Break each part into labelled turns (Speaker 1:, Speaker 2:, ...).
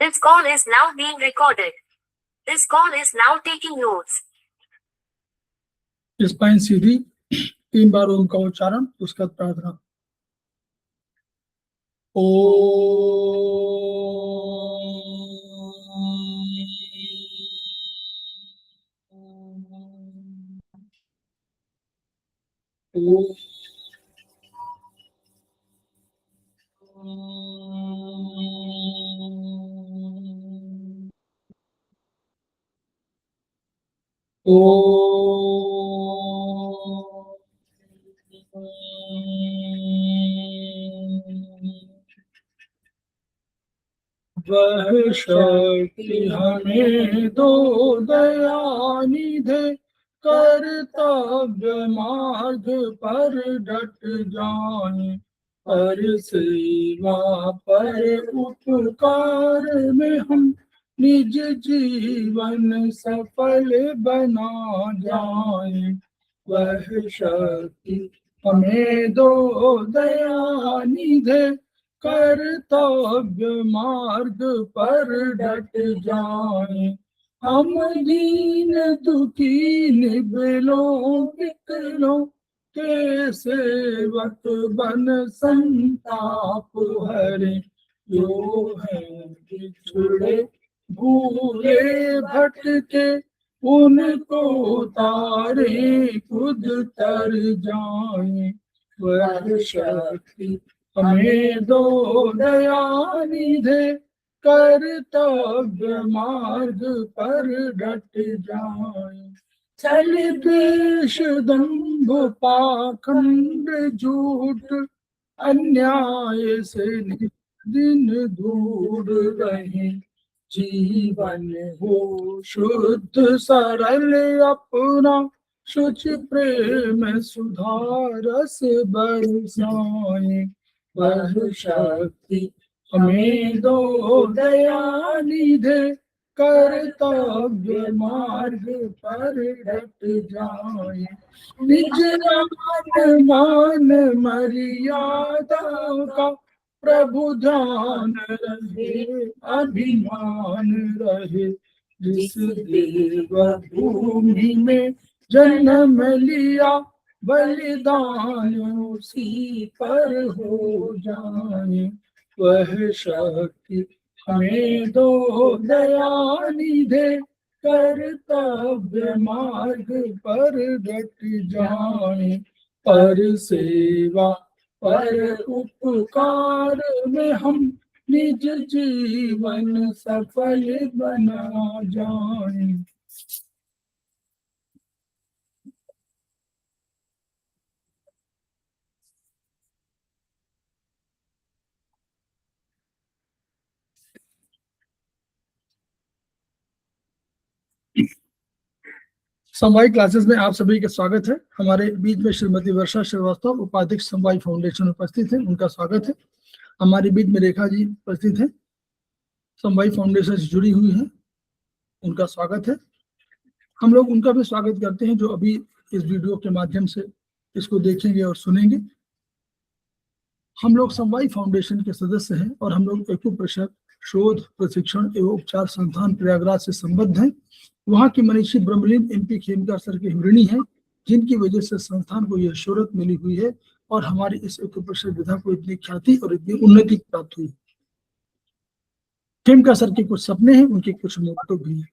Speaker 1: This call is now being recorded. This call is now taking notes.
Speaker 2: Spine सीधी 3 बार ओम का उच्चारण, उसका प्रार्थना। ओ वह शक्ति हमें दो दयानिधे, कर्तव्य मार्ग पर डट जाएं, पर सेवा पर उपकार में हम निज जीवन सफल बना जाएं। वह शक्ति हमें दो दयानिधे, कर्तव्य मार्ग पर डट जाएं। हम दीन दुखी निबलों विकलों के सेवक बन संताप हरे, जो है बिछड़े भूले भटके, उनको तारे खुद तर जाएं। वह शक्ति हमें दो दयानिधे, कर्तव्य मार्ग पर डट जाएं। छल द्वेष दंभ पाखंड झूठ, अन्याय से दिन दूर रहे, जीवन हो शुद्ध सरल अपना, शुच प्रेम सुधारस बरसाएं। वह शक्ति हमें दो दयानिधे, कर्तव्य मार्ग पर डट जाएं। निज मान मर्यादा का प्रभु ध्यान रहे, अभिमान रहे, जिस देव भूमि में जन्म लिया, बलिदान उसी पर हो जाए। वह शक्ति हमें दो दयानिधे, कर्तव्य मार्ग पर डट जाए, पर सेवा पर उपकार में हम निज जीवन सफल बना जाए। समवाय क्लासेस में आप सभी का स्वागत है। हमारे बीच में श्रीमती वर्षा श्रीवास्तव, उपाध्यक्ष समवाय फाउंडेशन उपस्थित है, उनका स्वागत है। हमारे बीच में रेखा जी उपस्थित है, समवाय फाउंडेशन से जुड़ी हुई है, उनका स्वागत है। हम लोग उनका भी स्वागत करते हैं जो अभी इस वीडियो के माध्यम से इसको देखेंगे और सुनेंगे। हम लोग समवाय फाउंडेशन के सदस्य हैं और हम लोग एक्यूप्रेशर शोध प्रशिक्षण एवं उपचार संस्थान प्रयागराज से संबद्ध हैं। वहाँ की मनीषी ब्रह्मलीन MP खेमका सर के ऋणी हैं, जिनकी वजह से संस्थान को यह शोहरत मिली हुई है और हमारी इस एक्यूप्रेशर विधा को इतनी ख्याति और इतनी उन्नति प्राप्त हुई। खेमका सर के कुछ सपने हैं, उनके कुछ मोटो भी है।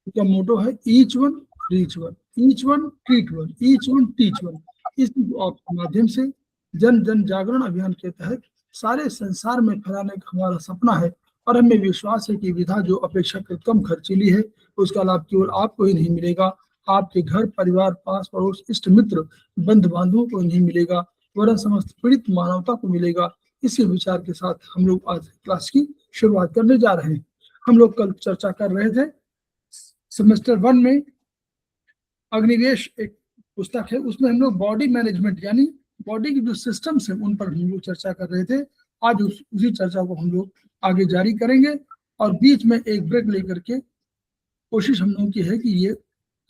Speaker 2: उनका मोटो है each one reach one, each one treat one, each one teach one. इस माध्यम से जन जन जागरण अभियान के तहत सारे संसार में फैलाने का हमारा सपना है और हमें विश्वास है कि विधा जो अपेक्षाकृत कम खर्चीली है, उसका लाभ केवल आपको ही नहीं मिलेगा, आपके घर परिवार पास पड़ोस इष्ट मित्र बंधु बांधवों को नहीं मिलेगा, वरन समस्त पीड़ित मानवता को मिलेगा। इसी विचार के साथ हम लोग आज क्लास की शुरुआत करने जा रहे हैं। हम लोग कल चर्चा कर रहे थे सेमेस्टर 1 में अग्निवेश एक पुस्तक है, उसमें हम लोग बॉडी मैनेजमेंट यानी बॉडी की जो सिस्टम्स है उन पर हम लोग चर्चा कर रहे थे। आज उसी चर्चा को हम लोग आगे जारी करेंगे और बीच में एक ब्रेक लेकर के कोशिश हम लोगों की है कि ये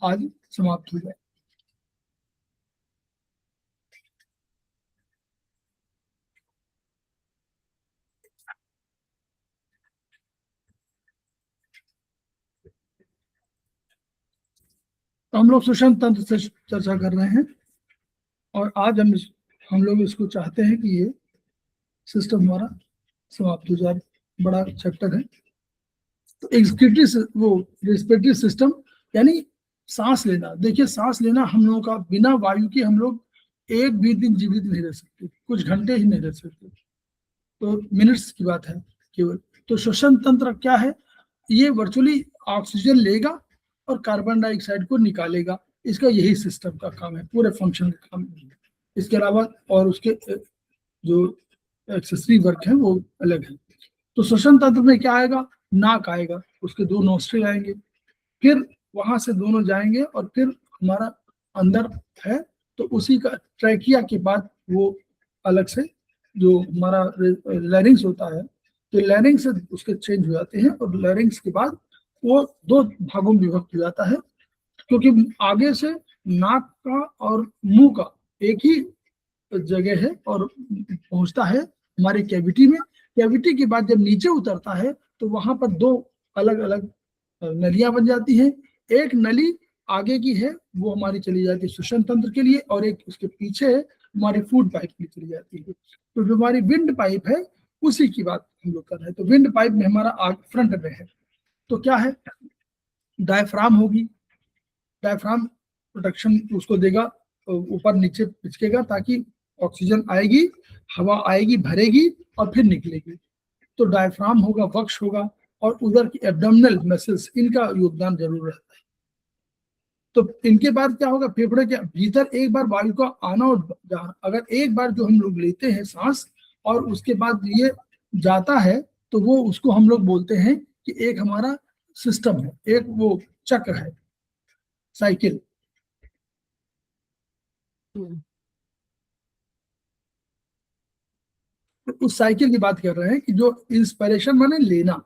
Speaker 2: आज समाप्त हो जाए। हम लोग श्वसन तंत्र से चर्चा कर रहे हैं और आज हम लोग इसको चाहते हैं कि ये सिस्टम हमारा समाप्त हो जाए। बड़ा चैप्टर है। तो एग्जीक्यूटिव वो रेस्पिरेटरी सिस्टम यानी सांस लेना। देखिए सांस लेना हम लोगों का बिना वायु के हम लोग एक भी दिन जीवित नहीं रह सकते, कुछ घंटे ही नहीं रह सकते, तो मिनट्स की बात है केवल। तो श्वसन तंत्र क्या है? ये वर्चुअली ऑक्सीजन लेगा और कार्बन डाइऑक्साइड को निकालेगा। इसका यही सिस्टम का काम है, पूरे फंक्शन का काम। इसके अलावा और उसके जो एक्सेसरी वर्क है वो अलग है। तो श्वसन तंत्र में क्या आएगा? नाक आएगा, उसके दो नोस्ट्रिल आएंगे, फिर वहां से दोनों जाएंगे और फिर हमारा अंदर है तो उसी का ट्रैकिया के बाद वो अलग से जो हमारा लैरिंग्स होता है, तो लैरिंग्स से उसके चेंज हो जाते हैं और लैरिंग्स के बाद वो दो भागों में विभक्त हो जाता है, क्योंकि आगे से नाक का और मुंह का एक ही जगह है और पहुंचता है हमारी कैविटी में। कैविटी के बाद जब नीचे उतरता है तो वहां पर दो अलग अलग नलियां बन जाती हैं। एक नली आगे की है वो हमारी चली जाती है श्वसन तंत्र के लिए, और एक उसके पीछे हमारी फूड पाइप के लिए चली जाती है। तो जो हमारी विंड पाइप है उसी की बात हम लोग कर रहे हैं। तो विंड पाइप में हमारा आग फ्रंट में है, तो क्या है? डायफ्राम होगी। डायफ्राम प्रोटेक्शन उसको देगा, ऊपर नीचे पिचकेगा ताकि ऑक्सीजन आएगी, हवा आएगी, भरेगी और फिर निकलेगी। तो डायफ्राम होगा, वक्ष होगा और उधर की एब्डोमिनल मसल्स, इनका योगदान जरूर रहता है। तो इनके बाद क्या होगा? फेफड़े के भीतर एक बार वायु का आना और जाना, अगर एक बार जो हम लोग लेते हैं सांस और उसके बाद ये जाता है तो वो उसको हम लोग बोलते हैं कि एक हमारा सिस्टम है, एक वो चक्र है, साइकिल। तो उस साइकिल की बात कर रहे हैं कि जो इंस्पिरेशन माने लेना,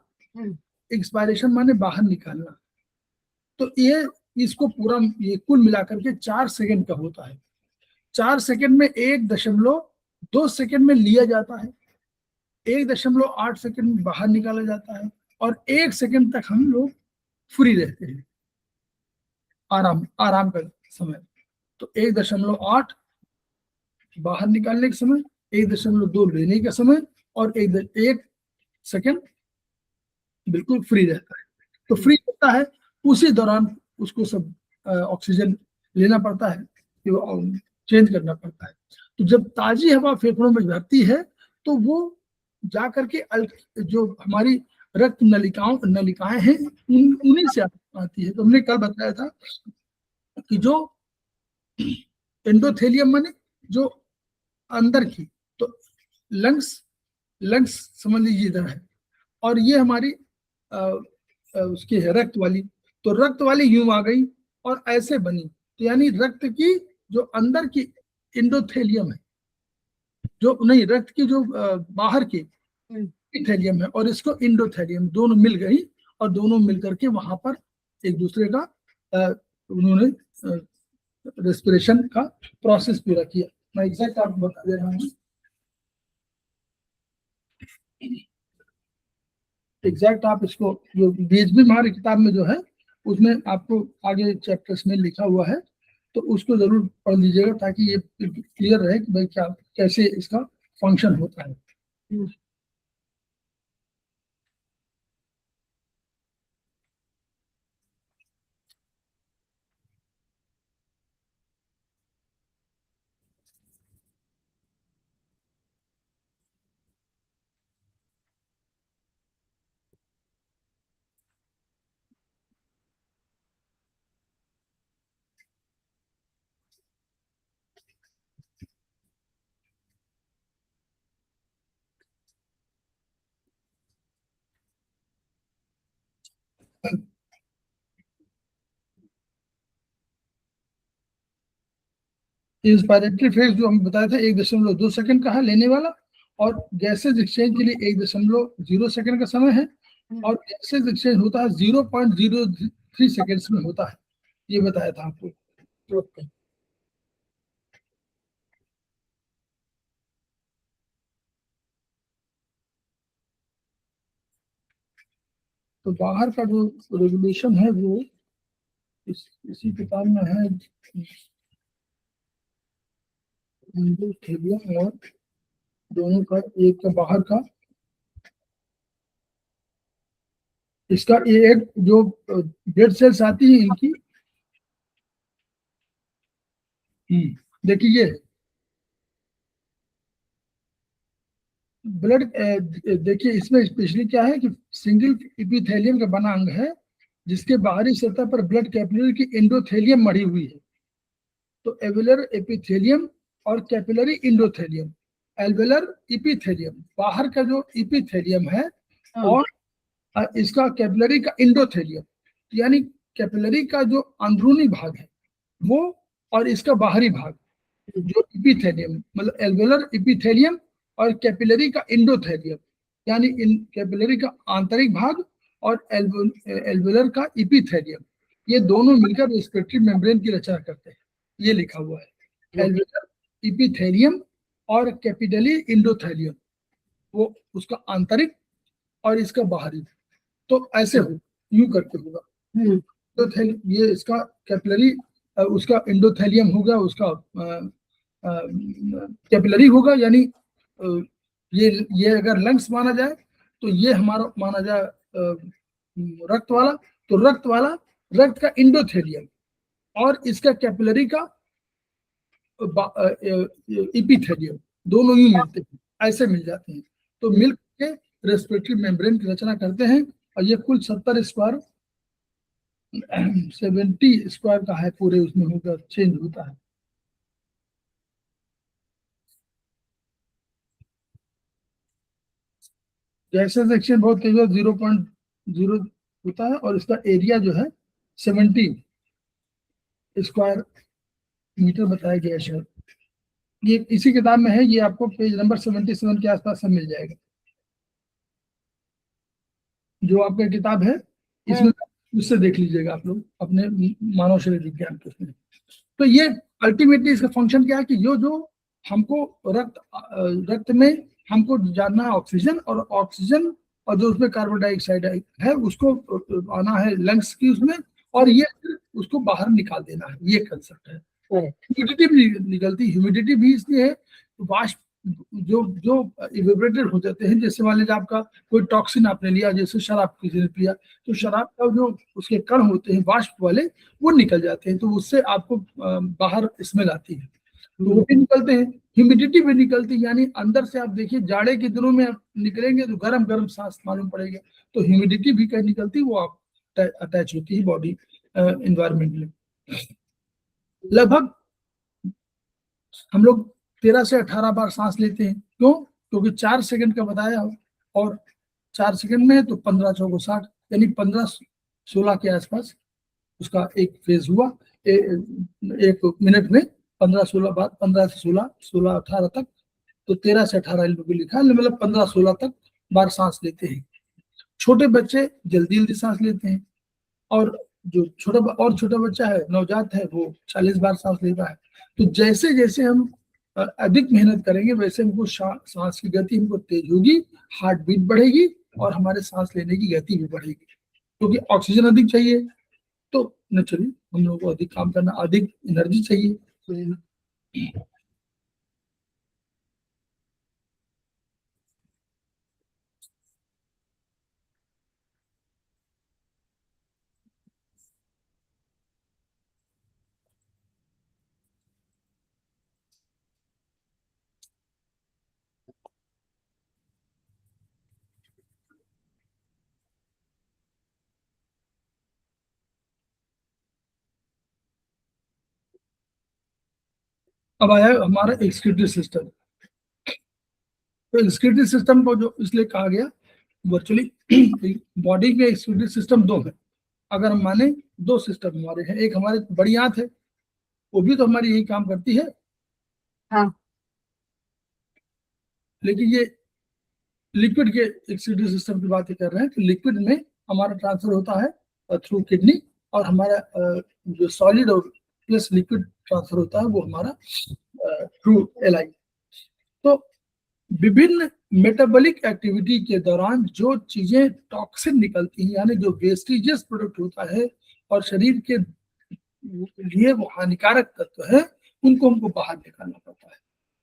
Speaker 2: एक्सपायरेशन माने बाहर निकालना। तो ये इसको पूरा ये कुल मिलाकर के 4 सेकंड का होता है। 4 सेकंड में 1.2 सेकंड में लिया जाता है, 1.8 सेकंड में बाहर निकाला जाता है और 1 सेकंड तक हम लोग फ्री रहते हैं, आराम आराम का समय। तो 1.8 बाहर निकालने का समय, 1.2 लेने का समय और 1 सेकंड बिल्कुल फ्री रहता है। तो फ्री रहता है, उसी दौरान उसको सब ऑक्सीजन लेना पड़ता है, चेंज करना पड़ता है। तो जब ताजी हवा फेफड़ों में भरती है तो वो जा करके जो हमारी रक्त नलिकाएं हैं उन्हीं से आती है। तो हमने कल बताया था कि जो एंडोथेलियम माने जो अंदर की, तो लंग्स समझ लीजिए इधर है, और ये हमारी उसकी है रक्त वाली। तो रक्त वाली यूं आ गई और ऐसे बनी, तो यानी रक्त की जो अंदर की इंडोथेलियम है, जो नहीं रक्त की जो बाहर की थैलियम है, और इसको इंडोथेलियम, दोनों मिल गई और दोनों मिलकर के वहां पर एक दूसरे का उन्होंने रेस्पिरेशन का प्रोसेस पूरा किया। मैं एग्जैक्ट आपको बता दे रहा हूँ। एग्जैक्ट आप इसको जो बीएचबी हमारी किताब में जो है उसमें आपको आगे चैप्टर्स में लिखा हुआ है, तो उसको जरूर पढ़ लीजिएगा ताकि ये क्लियर रहे कि भाई क्या कैसे इसका फंक्शन होता है। इंस्पायरेटरी फेज जो हम बताए थे 1.2 सेकंड का है लेने वाला, और गैसेज एक्सचेंज के लिए 1.0 सेकंड का समय है, और गैसेज एक्सचेंज होता है 0.03 सेकेंड्स में होता है, ये बताया था आपको। तो बाहर का जो रेगुलेशन है वो इसी किताब में है एंडोथेलियम और दोनों का, एक का बाहर का, इसका ये एक जो डेड सेल्स आती है इनकी, देखिए ब्लड, देखिए इसमें स्पेशली क्या है कि सिंगल एपिथेलियम का बना अंग है जिसके बाहरी सतह पर ब्लड कैपिलरी की एंडोथेलियम मड़ी हुई है। तो एल्वेलर एपिथेलियम और कैपिलरी एंडोथेलियम। एल्वेलर एपिथेलियम बाहर का जो एपिथेलियम है, और इसका कैपिलरी का एंडोथेलियम, यानी कैपिलरी का जो अंदरूनी भाग है वो, और इसका बाहरी भाग जो एपिथेलियम, मतलब एल्वेलर एपिथेलियम और कैपिलरी का एंडोथेलियम, यानी इन कैपिलरी का आंतरिक भाग और एल्वेलर का एपिथेलियम, ये दोनों मिलकर रेस्पिरेटरी मेम्ब्रेन की रचना करते हैं। ये लिखा हुआ है एल्वेलर एपिथेलियम और कैपिलरी एंडोथेलियम, वो उसका आंतरिक और इसका बाहरी। तो ऐसे हो, यूं करके होगा। तो ये इसका कैपिलरी, उसका एंडोथेलियम होगा, उसका कैपिलरी होगा, यानी ये अगर लंग्स माना जाए तो ये हमारा माना जाए रक्त वाला, तो रक्त का एंडोथेलियम और इसका कैपिलरी का एपिथेलियम, दोनों ही मिलते हैं, ऐसे मिल जाते हैं। तो मिल के रेस्पिरेटरी मेम्ब्रेन की रचना करते हैं, और ये कुल 70 स्क्वायर 70 स्क्वायर का है पूरे, उसमें होगा, चेंज होता है। जैसे सेक्शन बहुत तेज 0.0 होता है, और इसका एरिया जो है 70 स्क्वायर मीटर बताया गया शायद। ये इसी किताब में है, ये आपको पेज नंबर 77 के आसपास सब मिल जाएगा, जो आपका किताब है इसमें, उससे देख लीजिएगा आप लोग अपने मानव शरीर विज्ञान के उसमें। तो ये अल्टीमेटली इसका फंक्शन क्या है कि जो हमको रक्त में हमको जानना है ऑक्सीजन, और ऑक्सीजन और जो उसमें कार्बन डाइऑक्साइड है उसको आना है लंग्स की उसमें, और ये उसको बाहर निकाल देना है, ये कंसेप्ट है। ह्यूमिडिटी भी निकलती, ह्यूमिडिटी भी इसलिए है, वाष्प जो इवेपोरेटेड हो जाते हैं, जैसे मान लीजिए आपका कोई टॉक्सिन आपने लिया, जैसे शराब किसी ने पिया, तो शराब का जो उसके कण होते हैं वाष्प वाले, वो निकल जाते हैं, तो उससे आपको बाहर स्मेल आती है, तो वो भी निकलते हैं। ह्यूमिडिटी भी निकलती है, यानी अंदर से आप देखिए जाड़े के दिनों में आप निकलेंगे तो गर्म गर्म सांस मालूम पड़ेगा, तो ह्यूमिडिटी भी कहीं निकलती, वो आप अटैच होती है बॉडी एनवायरमेंट में। लगभग हम लोग 13 से 18 बार सांस लेते हैं, क्यों? क्योंकि 4 सेकंड का बताया हो, और 4 सेकंड में तो 15 चौको 60, यानी 15-16 के आसपास उसका एक फेज हुआ। एक मिनट में 15-16 बार, 15 से 16, 16-18 तक, तो 13 से 18 इन लोगों लिखा है, मतलब 15-16 तक बार सांस लेते हैं। छोटे बच्चे जल्दी जल्दी सांस लेते हैं, और जो छोटा बच्चा है, नवजात है, वो 40 बार सांस लेता है। तो जैसे जैसे हम अधिक मेहनत करेंगे, वैसे हमको सांस की गति हमको तेज होगी, हार्ट बीट बढ़ेगी, और हमारे सांस लेने की गति भी बढ़ेगी, क्योंकि ऑक्सीजन अधिक चाहिए, तो नेचुरली हम लोगों को अधिक काम करना, अधिक एनर्जी चाहिए। अब आया हमारा एक्सक्रीटरी सिस्टम। तो एक्सक्रीटरी सिस्टम को जो इसलिए कहा गया, वर्चुअली बॉडी के एक्सक्रीटरी सिस्टम दो है। अगर हम माने 2 सिस्टम हमारे हैं, एक हमारे बड़ी आंत है, वो भी तो हमारी यही काम करती है,
Speaker 3: हाँ,
Speaker 2: लेकिन ये लिक्विड के एक्सक्रीटरी सिस्टम की बात कर रहे हैं। तो लिक्विड में हमारा ट्रांसफर होता है थ्रू किडनी, और हमारा जो सॉलिड और प्लस लिक्विड ट्रांसफर होता है वो हमारा थ्रू एलआई। तो विभिन्न मेटाबॉलिक एक्टिविटी के दौरान जो चीजें टॉक्सिन निकलती हैं, यानी जो वेस्टेजेस प्रोडक्ट होता है, और शरीर के लिए वो हानिकारक तत्व है, उनको हमको बाहर निकालना पड़ता है।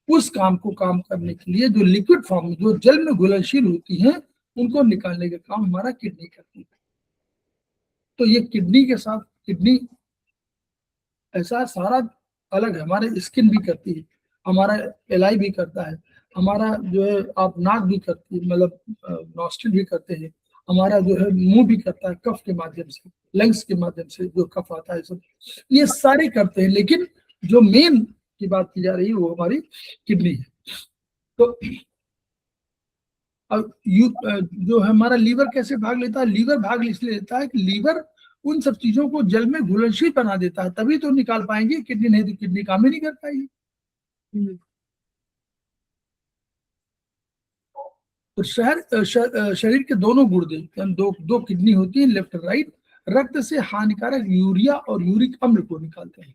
Speaker 2: उस काम को काम करने के लिए जो लिक्विड फॉर्म, जो जल में घुलनशील होती हैं, उनको निकालने का काम हमारा किडनी करती है। तो ये किडनी के साथ, किडनी ऐसा सारा अलग है, हमारे स्किन भी करती है, हमारा एलाई भी करता है, हमारा जो है आप नाक भी करती है, मतलब नॉस्ट्रिल भी करते हैं, हमारा जो है मुंह भी करता है कफ के माध्यम से, लंग्स के माध्यम से जो कफ आता है, सब ये सारे करते हैं। लेकिन जो मेन की बात की जा रही है वो हमारी किडनी है। तो अब जो है हमारा लीवर कैसे भाग लेता है? लीवर भाग इसलिए लेता है कि लीवर उन सब चीजों को जल में घुलनशील बना देता है, तभी तो निकाल पाएंगे। किडनी नहीं तो किडनी काम ही नहीं कर पाएगी। तो शरीर के दोनों गुर्दे, दो दो किडनी होती है, लेफ्ट और राइट, रक्त से हानिकारक यूरिया और यूरिक अम्ल को निकालते हैं।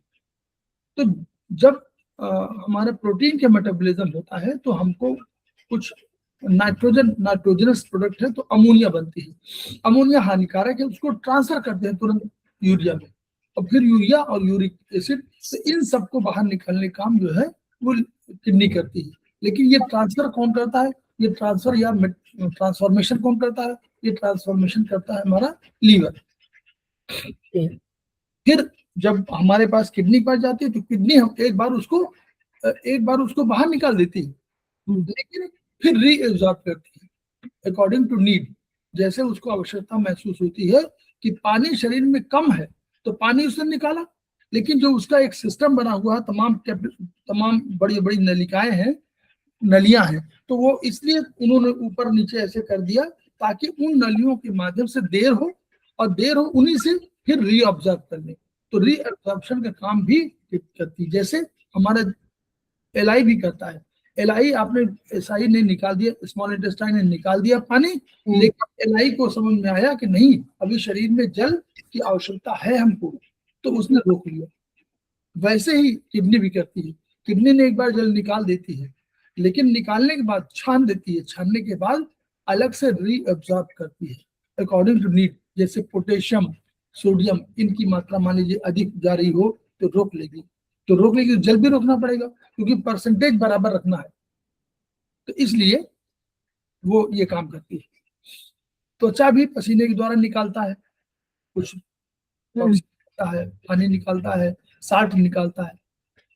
Speaker 2: तो जब हमारे प्रोटीन के मेटाबॉलिज्म होता है तो हमको कुछ नाइट्रोजनस प्रोडक्ट है, तो अमोनिया बनती है। अमोनिया हानिकारक है, उसको ट्रांसफर करते हैं तुरंत यूरिया में, और फिर यूरिया और यूरिक एसिड, तो इन सबको बाहर निकालने का काम जो है वो किडनी करती है। लेकिन ये ट्रांसफर कौन करता है? ये ट्रांसफर या ट्रांसफॉर्मेशन कौन करता है? ये ट्रांसफॉर्मेशन करता है हमारा लीवर। फिर जब हमारे पास किडनी पड़ जाती है तो किडनी हम एक बार उसको बाहर निकाल देती है, लेकिन फिर रीएब्जॉर्ब करती है अकॉर्डिंग टू नीड। जैसे उसको आवश्यकता महसूस होती है कि पानी शरीर में कम है तो पानी उसने निकाला, लेकिन जो उसका एक सिस्टम बना हुआ है, तमाम बड़ी बड़ी नलिकाएं हैं, नलियां हैं, तो वो इसलिए उन्होंने ऊपर नीचे ऐसे कर दिया ताकि उन नलियों के माध्यम से देर हो उन्हीं से फिर रीअब्जॉर्ब करने। तो रीअब्जॉर्प्शन का काम भी करती, जैसे हमारा एलआई भी करता है। एलआई आपने एसआई ने निकाल दिया, स्मॉल इंटेस्टाइन ने निकाल दिया पानी, लेकिन एलआई को समझ में आया कि नहीं, अभी शरीर में जल की आवश्यकता है हमको, तो उसने रोक लिया। वैसे ही किडनी भी करती है। किडनी ने एक बार जल निकाल देती है, लेकिन निकालने के बाद छान देती है, छानने के बाद अलग से रीअब्जॉर्ब करती है अकॉर्डिंग टू नीड। जैसे पोटेशियम, सोडियम, इनकी मात्रा मान लीजिए अधिक जा रही हो तो रोक लेगी, जल भी रोकना पड़ेगा क्योंकि परसेंटेज बराबर रखना है, तो इसलिए वो ये काम करती है। त्वचा भी पसीने के द्वारा निकालता है, कुछ है, पानी निकालता है, साल्ट निकालता है,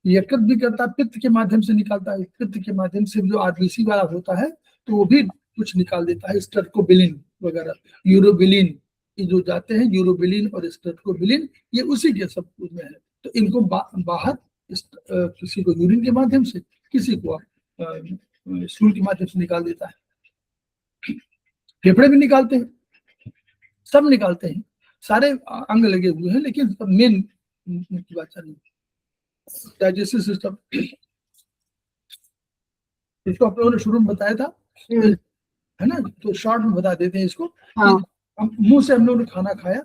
Speaker 2: यकृत भी करता है, पित्त के माध्यम से निकालता है। पित्त के माध्यम से जो आरबीसी वाला होता है तो वो भी कुछ निकाल देता है, स्ट्रेप्टोबिलिन वगैरह, यूरोबिलिन, ये जो जाते हैं यूरोबिलिन और स्ट्रेप्टोबिलिन, ये उसी के सब में है। तो इनको बाहर किसी को यूरिन के माध्यम से, किसी को स्टूल के माध्यम से निकाल देता है। फेफड़े भी निकालते हैं, सब निकालते हैं, सारे अंग लगे हुए हैं, लेकिन मेन की बात चल रही है डाइजेस्टिव सिस्टम। इसको आप लोगों ने शुरू में बताया था, है ना, तो शॉर्ट में बता देते हैं इसको। हाँ। मुंह से हम लोगों ने खाना खाया,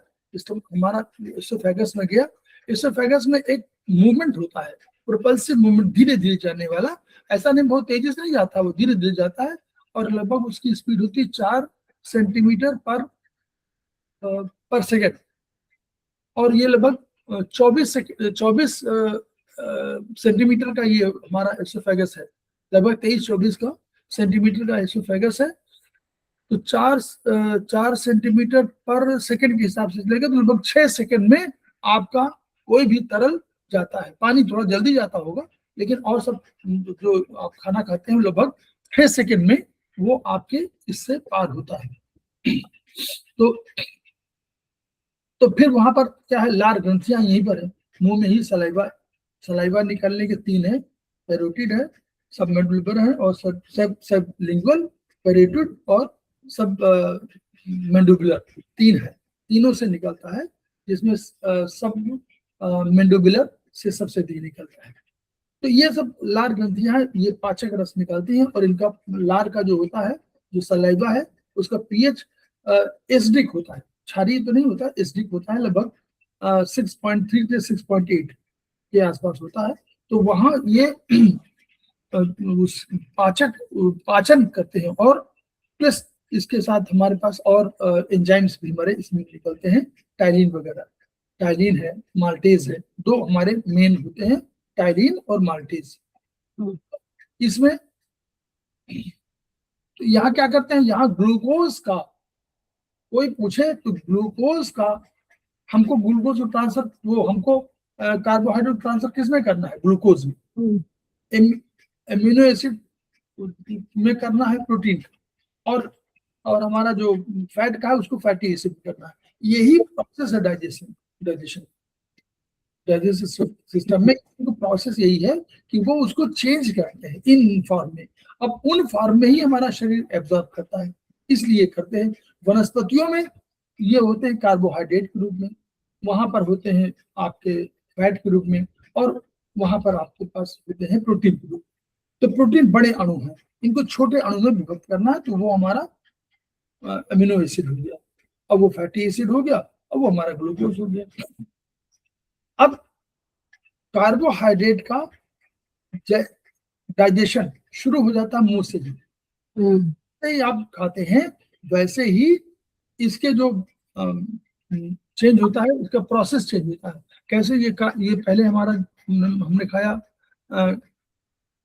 Speaker 2: हमारा इसोफेगस में गया, इसोफेगस में एक मूवमेंट होता है, प्रोपल्सिव मूवमेंट, धीरे धीरे जाने वाला, ऐसा नहीं बहुत तेजी से नहीं जाता, वो धीरे धीरे जाता है, और लगभग उसकी स्पीड होती है 4 सेंटीमीटर पर सेकेंड, और ये लगभग 24 सेंटीमीटर का ये हमारा इसोफेगस है, लगभग 23-24 का सेंटीमीटर का इसोफेगस है। तो 4 सेंटीमीटर पर सेकंड के हिसाब से चलेगा तो लगभग 6 सेकंड में आपका कोई भी तरल जाता है। पानी थोड़ा जल्दी जाता होगा, लेकिन और सब जो आप खाना खाते हैं लगभग 6 सेकंड में वो आपके इससे पार होता है। तो फिर वहां पर क्या है, लार ग्रंथियां यहीं पर है, मुंह में ही सलाइवा निकलने के 3 है, पैरोटिड है, सबमेंडुलर है, और सब लिंगुअल, पैरोटिड और सब मैंडुबुलर, 3 है, तीनों से निकलता है, जिसमें सब मैंडुबुलर से सबसे अधिक निकलता है। तो ये सब लार ग्रंथियां हैं, ये पाचक रस निकालती हैं, और इनका लार का जो होता है, जो सलाइवा है, उसका पीएच एसिडिक होता है, क्षारीय तो नहीं होता, एसिडिक होता है, लगभग 6.3 से 6.8 के आसपास होता है। तो वहां ये पाचन करते हैं, और प्लस इसके साथ हमारे पास और एंजाइम्स भी हमारे इसमें निकलते हैं, टाइलिन वगैरह। टाइलिन है, माल्टेज है, दो हमारे मेन होते हैं, टाइलिन और माल्टेज। इसमें तो यहाँ क्या करते हैं, यहाँ ग्लूकोज का, कोई पूछे तो ग्लूकोज का हमको ग्लूकोज ट्रांसफर, वो हमको कार्बोहाइड्रेट ट्रांसफर किसमें करना है, ग्लूकोज में, एमिनो एसिड में करना है, प्रोटीन, और हमारा जो फैट का है उसको फैटी एसिड करना है। यही प्रोसेस है डाइजेशन सिस्टम में। प्रोसेस यही है कि वो उसको चेंज करते हैं इन फॉर्म में, अब उन फॉर्म में ही हमारा शरीर एब्जॉर्ब करता है, इसलिए करते हैं। वनस्पतियों में ये होते हैं कार्बोहाइड्रेट के रूप में, वहां पर होते हैं आपके फैट के रूप में, और वहां पर आपके पास होते हैं प्रोटीन के रूप में। तो प्रोटीन बड़े अणु हैं, इनको छोटे अणु में विभक्त करना है, तो वो हमारा अमीनो एसिड हो गया, अब वो फैटी एसिड हो गया, अब वो हमारा ग्लूकोज हो गया। अब कार्बोहाइड्रेट का डाइजेशन शुरू हो जाता है मुंह से ही, जैसे ही आप खाते हैं वैसे ही इसके जो चेंज होता है, उसका प्रोसेस चेंज होता है। कैसे, ये पहले हमारा हमने खाया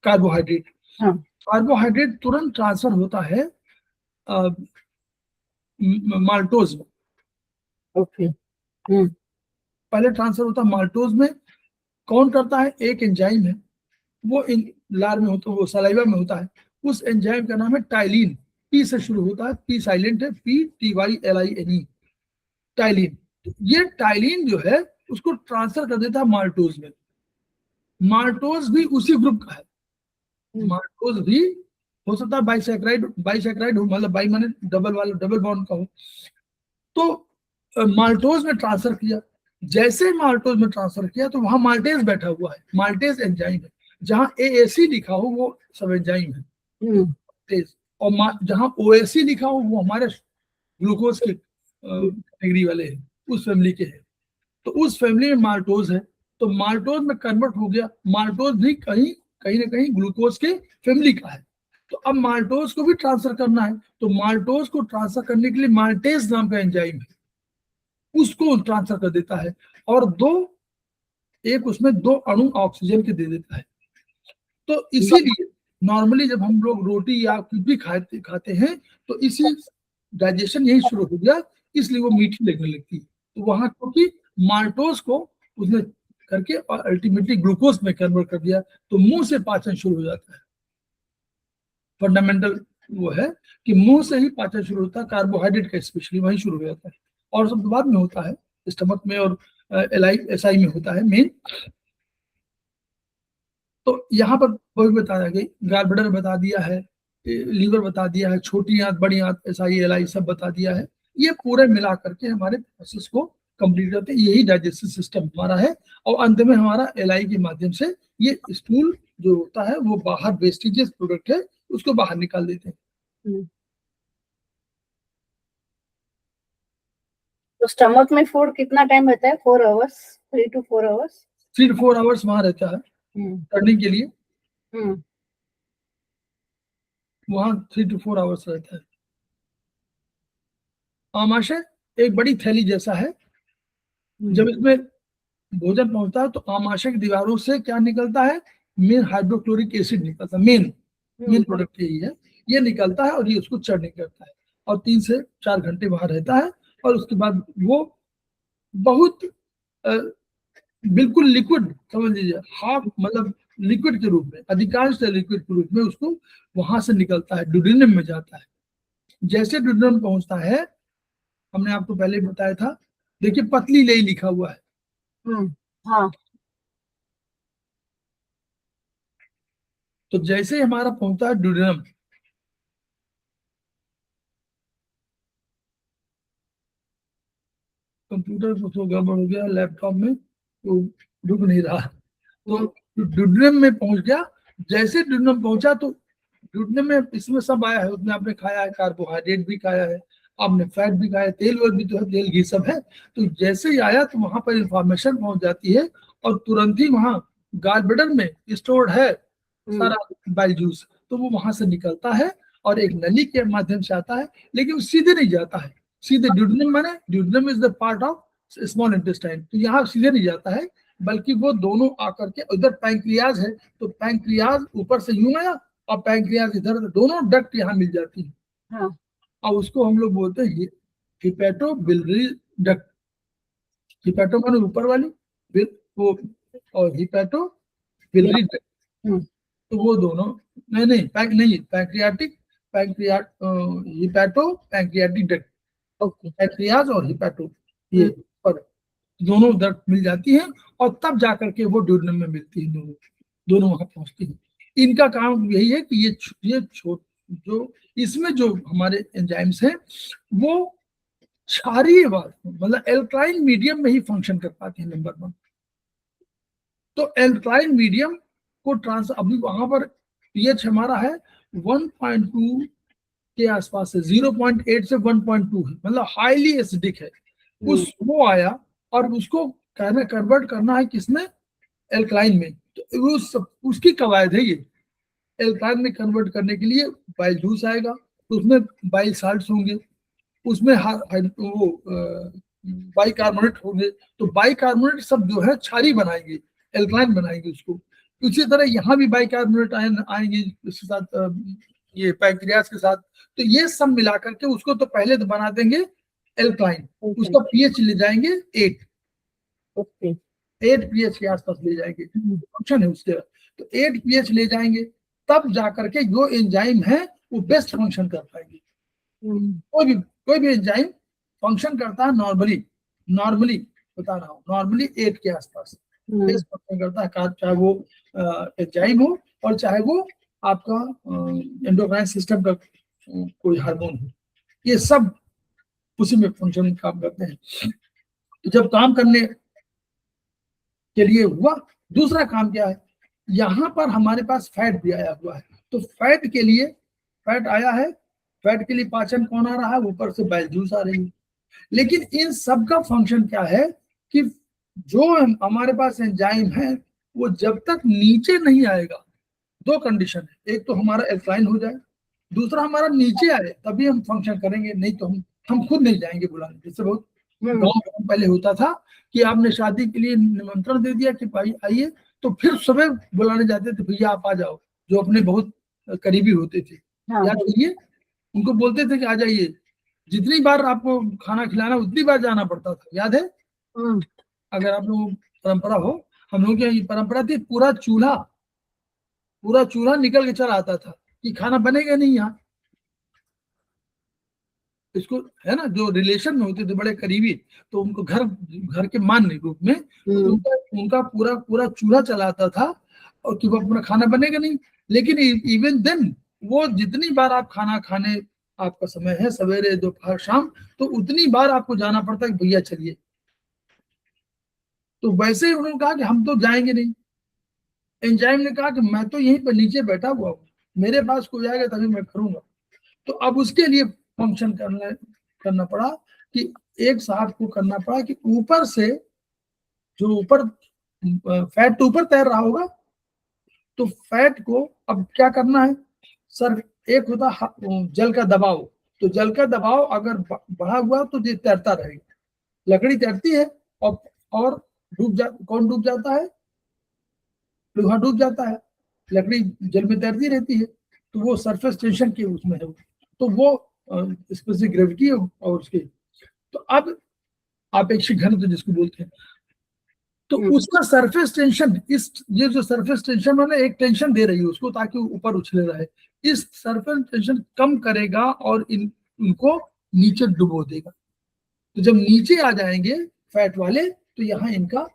Speaker 2: कार्बोहाइड्रेट, कार्बोहाइड्रेट तुरंत ट्रांसफर होता है माल्टोज में। पहले ट्रांसफर होता है माल्टोज में, कौन करता है, एक एंजाइम है, वो लार में होता है, वो सलाइवा में होता है, उस एंजाइम का नाम है टाइलिन, पी से शुरू होता है, पी साइलेंट है, PTYLINE, टाइलिन। ये टाइलिन जो है उसको ट्रांसफर कर देता है माल्टोज में। माल्टोज भी उसी ग्रुप का है, माल्टोज भी हो सकता है बाइसैकराइड हो, मतलब बाई माने डबल बॉन्ड का हो। तो माल्टोज में ट्रांसफर किया, जैसे माल्टोज में ट्रांसफर किया तो वहां माल्टेज बैठा हुआ है, माल्टेज एंजाइम है, जहां AAC लिखा हो वो सब एंजाइम है, और जहां OAC लिखा हो वो हमारे ग्लूकोज के कैटेगरी वाले हैं, उस फैमिली के हैं। तो उस फैमिली में माल्टोज है, तो माल्टोज में कन्वर्ट हो गया, माल्टोज भी कहीं ना कहीं ग्लूकोज के फैमिली का है। तो अब माल्टोज को भी ट्रांसफर करना है, तो माल्टोज को ट्रांसफर करने के लिए माल्टेज नाम का एंजाइम है, उसको ट्रांसफर कर देता है, और एक उसमें 2 अणु ऑक्सीजन के दे देता है। तो इसीलिए नॉर्मली जब हम लोग रोटी या कुछ भी खाते हैं तो इसी डाइजेशन यही शुरू हो गया, इसलिए वो मीठी लगने लगती है। तो वहां क्योंकि माल्टोज को उसने करके और अल्टीमेटली ग्लूकोज में कन्वर्ट कर दिया, तो मुंह से पाचन शुरू हो जाता है। फंडामेंटल वो है कि मुंह से ही पाचन शुरू होता है, कार्बोहाइड्रेट का स्पेशली वही शुरू हो जाता है, और सब बाद में होता है स्टमक में और SI में होता है मेन। तो यहाँ पर वही बताया गया, गॉल ब्लैडर बता दिया है, लीवर बता दिया है, छोटी आंत, बड़ी आंत, SI LI सब बता दिया है। ये पूरे मिला करके हमारे प्रोसेस को कंप्लीट करते हैं, यही डाइजेस्टिव सिस्टम हमारा है। और अंत में हमारा LI के माध्यम से ये स्टूल जो होता है वो बाहर वेस्टेजेस प्रोडक्ट है उसको बाहर निकाल देते हैं।
Speaker 3: तो स्टमक में फूड कितना टाइम रहता है, 4 hours, 3 to 4 hours?
Speaker 2: 3 to 4 hours वहां रहता है करने के लिए, वहां 3 to 4 आवर्स रहता है। आमाशय एक बड़ी थैली जैसा है, जब इसमें भोजन पहुंचता है तो आमाशय की दीवारों से क्या निकलता है, मेन हाइड्रोक्लोरिक एसिड निकलता है, मेन प्रोडक्ट यही है, ये निकलता है और ये उसको चढ़ने करता है, और 3 से 4 घंटे वहां रहता है, और उसके बाद वो बहुत बिल्कुल लिक्विड समझ लीजिए, हाफ मतलब लिक्विड के रूप में, अधिकांश लिक्विड के रूप में उसको वहां से निकलता है, ड्यूडेनम में जाता है। जैसे ड्यूडेनम पहुंचता है, हमने आपको पहले बताया था, देखिए पतली लेई लिखा हुआ है,
Speaker 3: हाँ।
Speaker 2: तो जैसे ही हमारा पहुंचता है ड्यूडेनम, कंप्यूटर को तो गड़बड़ हो गया लैपटॉप में, तो रुक नहीं रहा, तो ड्यूडेनम में पहुंच गया। जैसे ड्यूडेनम पहुंचा तो ड्यूडेनम में इसमें सब आया है, उसमें आपने खाया है, कार्बोहाइड्रेट भी खाया है, आपने फैट भी खाया, तेल भी तो है, तेल घी सब है। तो जैसे ही आया तो वहां पर इंफॉर्मेशन पहुंच जाती है, और तुरंत ही वहां गॉल ब्लैडर में स्टोर्ड है सारा बाइल जूस, तो वो वहां से निकलता है और एक नली के माध्यम से आता है, लेकिन वो सीधे नहीं जाता है, सीधे ड्यूडेनम, माने duodenum is the part of small intestine, तो यहाँ सीधे नहीं जाता है, बल्कि वो दोनों आकर के उधर पैंक्रियाज है, तो पैंक्रियाज ऊपर से यूं आया और पैंक्रियाज इधर, दोनों डक्ट यहाँ मिल जाती है।
Speaker 3: हाँ।
Speaker 2: और उसको हम लोग बोलते हैं हिपैटो बिलियरी डक्ट। हिपैटो माने ऊपर वाली, वो, और हिपैटो बिलियरी डक्ट, तो वो दोनों नहीं pancreatic hepato pancreatic duct,
Speaker 3: okay.
Speaker 2: Pancreas और हिपैटो ये पर दोनों डक्ट मिल जाती हैं, और तब जाकर के वो ड्यूडेनम में मिलती है, दोनों वहां पहुंचती हैं। इनका काम यही है कि ये जो इसमें जो हमारे एंजाइम्स हैं वो क्षारीय मतलब एल्कलाइन मीडियम में ही फंक्शन कर पाते हैं, नंबर 1। तो एल्कलाइन मीडियम को अभी वहां पर पीएच हमारा है 1.2 के आसपास है, 0.8 से 1.2 है, मतलब हाईली एसिडिक है। वो आया और उसको कन्वर्ट करना है किसमें, एल्कलाइन में, तो उसकी कवायद है ये। एल्कलाइन में कन्वर्ट करने के लिए बाइल जूस आएगा, तो उसमें बाइल साल्ट्स होंगे, उसमें वो बाइकार्बोनेट होंगे, तो बाइकार्बोनेट सब जो है क्षारीय बनाएंगे, एल्कलाइन बनाएंगे उसको। उसी तरह यहाँ भी बाइकार्बोनेट आएंगे इसके साथ, ये पैंक्रियाज के साथ, तो ये सब मिलाकर के उसको तो पहले तो बना देंगे एल्कलाइन, उसका पीएच ले जाएंगे 8 पीएच के आसपास ले जाएंगे, फंक्शन है उसके, तो 8 पीएच ले जाएंगे, तब जाकर के जो एंजाइम है वो बेस्ट फंक्शन कर पाएंगे। कोई भी एंजाइम फंक्शन करता है नॉर्मली बता रहा हूँ, नॉर्मली 8 के आसपास बेस्ट फंक्शन करता है, चाहे वो एंजाइम हो और चाहे वो आपका एंडोक्राइन सिस्टम का कोई हार्मोन हो, ये सब उसी में फंक्शन काम करते हैं। तो जब काम करने के लिए हुआ, दूसरा काम क्या है, यहाँ पर हमारे पास फैट भी आया हुआ है, तो फैट के लिए फैट आया है, फैट के लिए पाचन कौन आ रहा है, ऊपर से बाइल जूस आ रही है। लेकिन इन सब का फंक्शन क्या है कि जो हमारे पास एंजाइम है वो जब तक नीचे नहीं आएगा, 2 कंडीशन है, एक तो हमारा एल्कलाइन हो जाए, दूसरा हमारा नीचे आए, तभी हम फंक्शन करेंगे, नहीं तो हम खुद नहीं जाएंगे बुलाने। जैसे बहुत गाँव में पहले होता था कि आपने शादी के लिए निमंत्रण दे दिया कि भाई आइए, तो फिर सुबह बुलाने जाते थे, भैया आप आ जाओ, जो अपने बहुत करीबी होते थे, याद करिए, उनको बोलते थे कि आ जाइए, जितनी बार आपको खाना खिलाना उतनी बार जाना पड़ता था, याद है? अगर आप लोग परंपरा हो, हम लोग की परंपरा थी, पूरा चूल्हा निकल के चला आता था कि खाना बनेगा नहीं यहाँ। इसको है ना, जो रिलेशन में होते थे बड़े करीबी, तो उनको घर के मान रूप में उनका पूरा चूल्हा चलाता था, और कि वो अपना खाना बनेगा नहीं। लेकिन इवन देन वो जितनी बार आप खाना खाने आपका समय है, सवेरे दोपहर शाम, तो उतनी बार आपको जाना पड़ता है कि भैया चलिए। तो वैसे ही उन्होंने कहा कि हम तो जाएंगे नहीं। एंजाइम ने कहा कि मैं तो यहीं पर नीचे बैठा हुआ हूँ, मेरे पास कोई आएगा तभी मैं करूंगा। तो अब उसके लिए फंक्शन करना पड़ा कि एक साहब को करना पड़ा कि ऊपर से, जो ऊपर फैट तो ऊपर तैर रहा होगा, तो फैट को अब क्या करना है सर, एक होता जल का दबाव, तो जल का दबाव अगर बढ़ा हुआ तो ये तैरता रहेगा, लकड़ी तैरती है, और कौन डूब जाता है, लोहा डूब जाता है, लकड़ी जल में तैरती रहती है, तो वो सरफेस टेंशन के उसमें है, तो वो स्पेसिफिक ग्रेविटी और उसके, तो अब आपेक्षिक घनत्व जिसको बोलते हैं, तो उसका सरफेस टेंशन, ये जो सरफेस टेंशन मैंने एक टेंशन दे रही है उसको ताकि ऊपर उछले रहे, इस सरफेस टेंशन कम करेगा और इनको नीचे डुबो देगा। तो जब नीचे आ जाएंगे फैट वाले, तो यहाँ इनका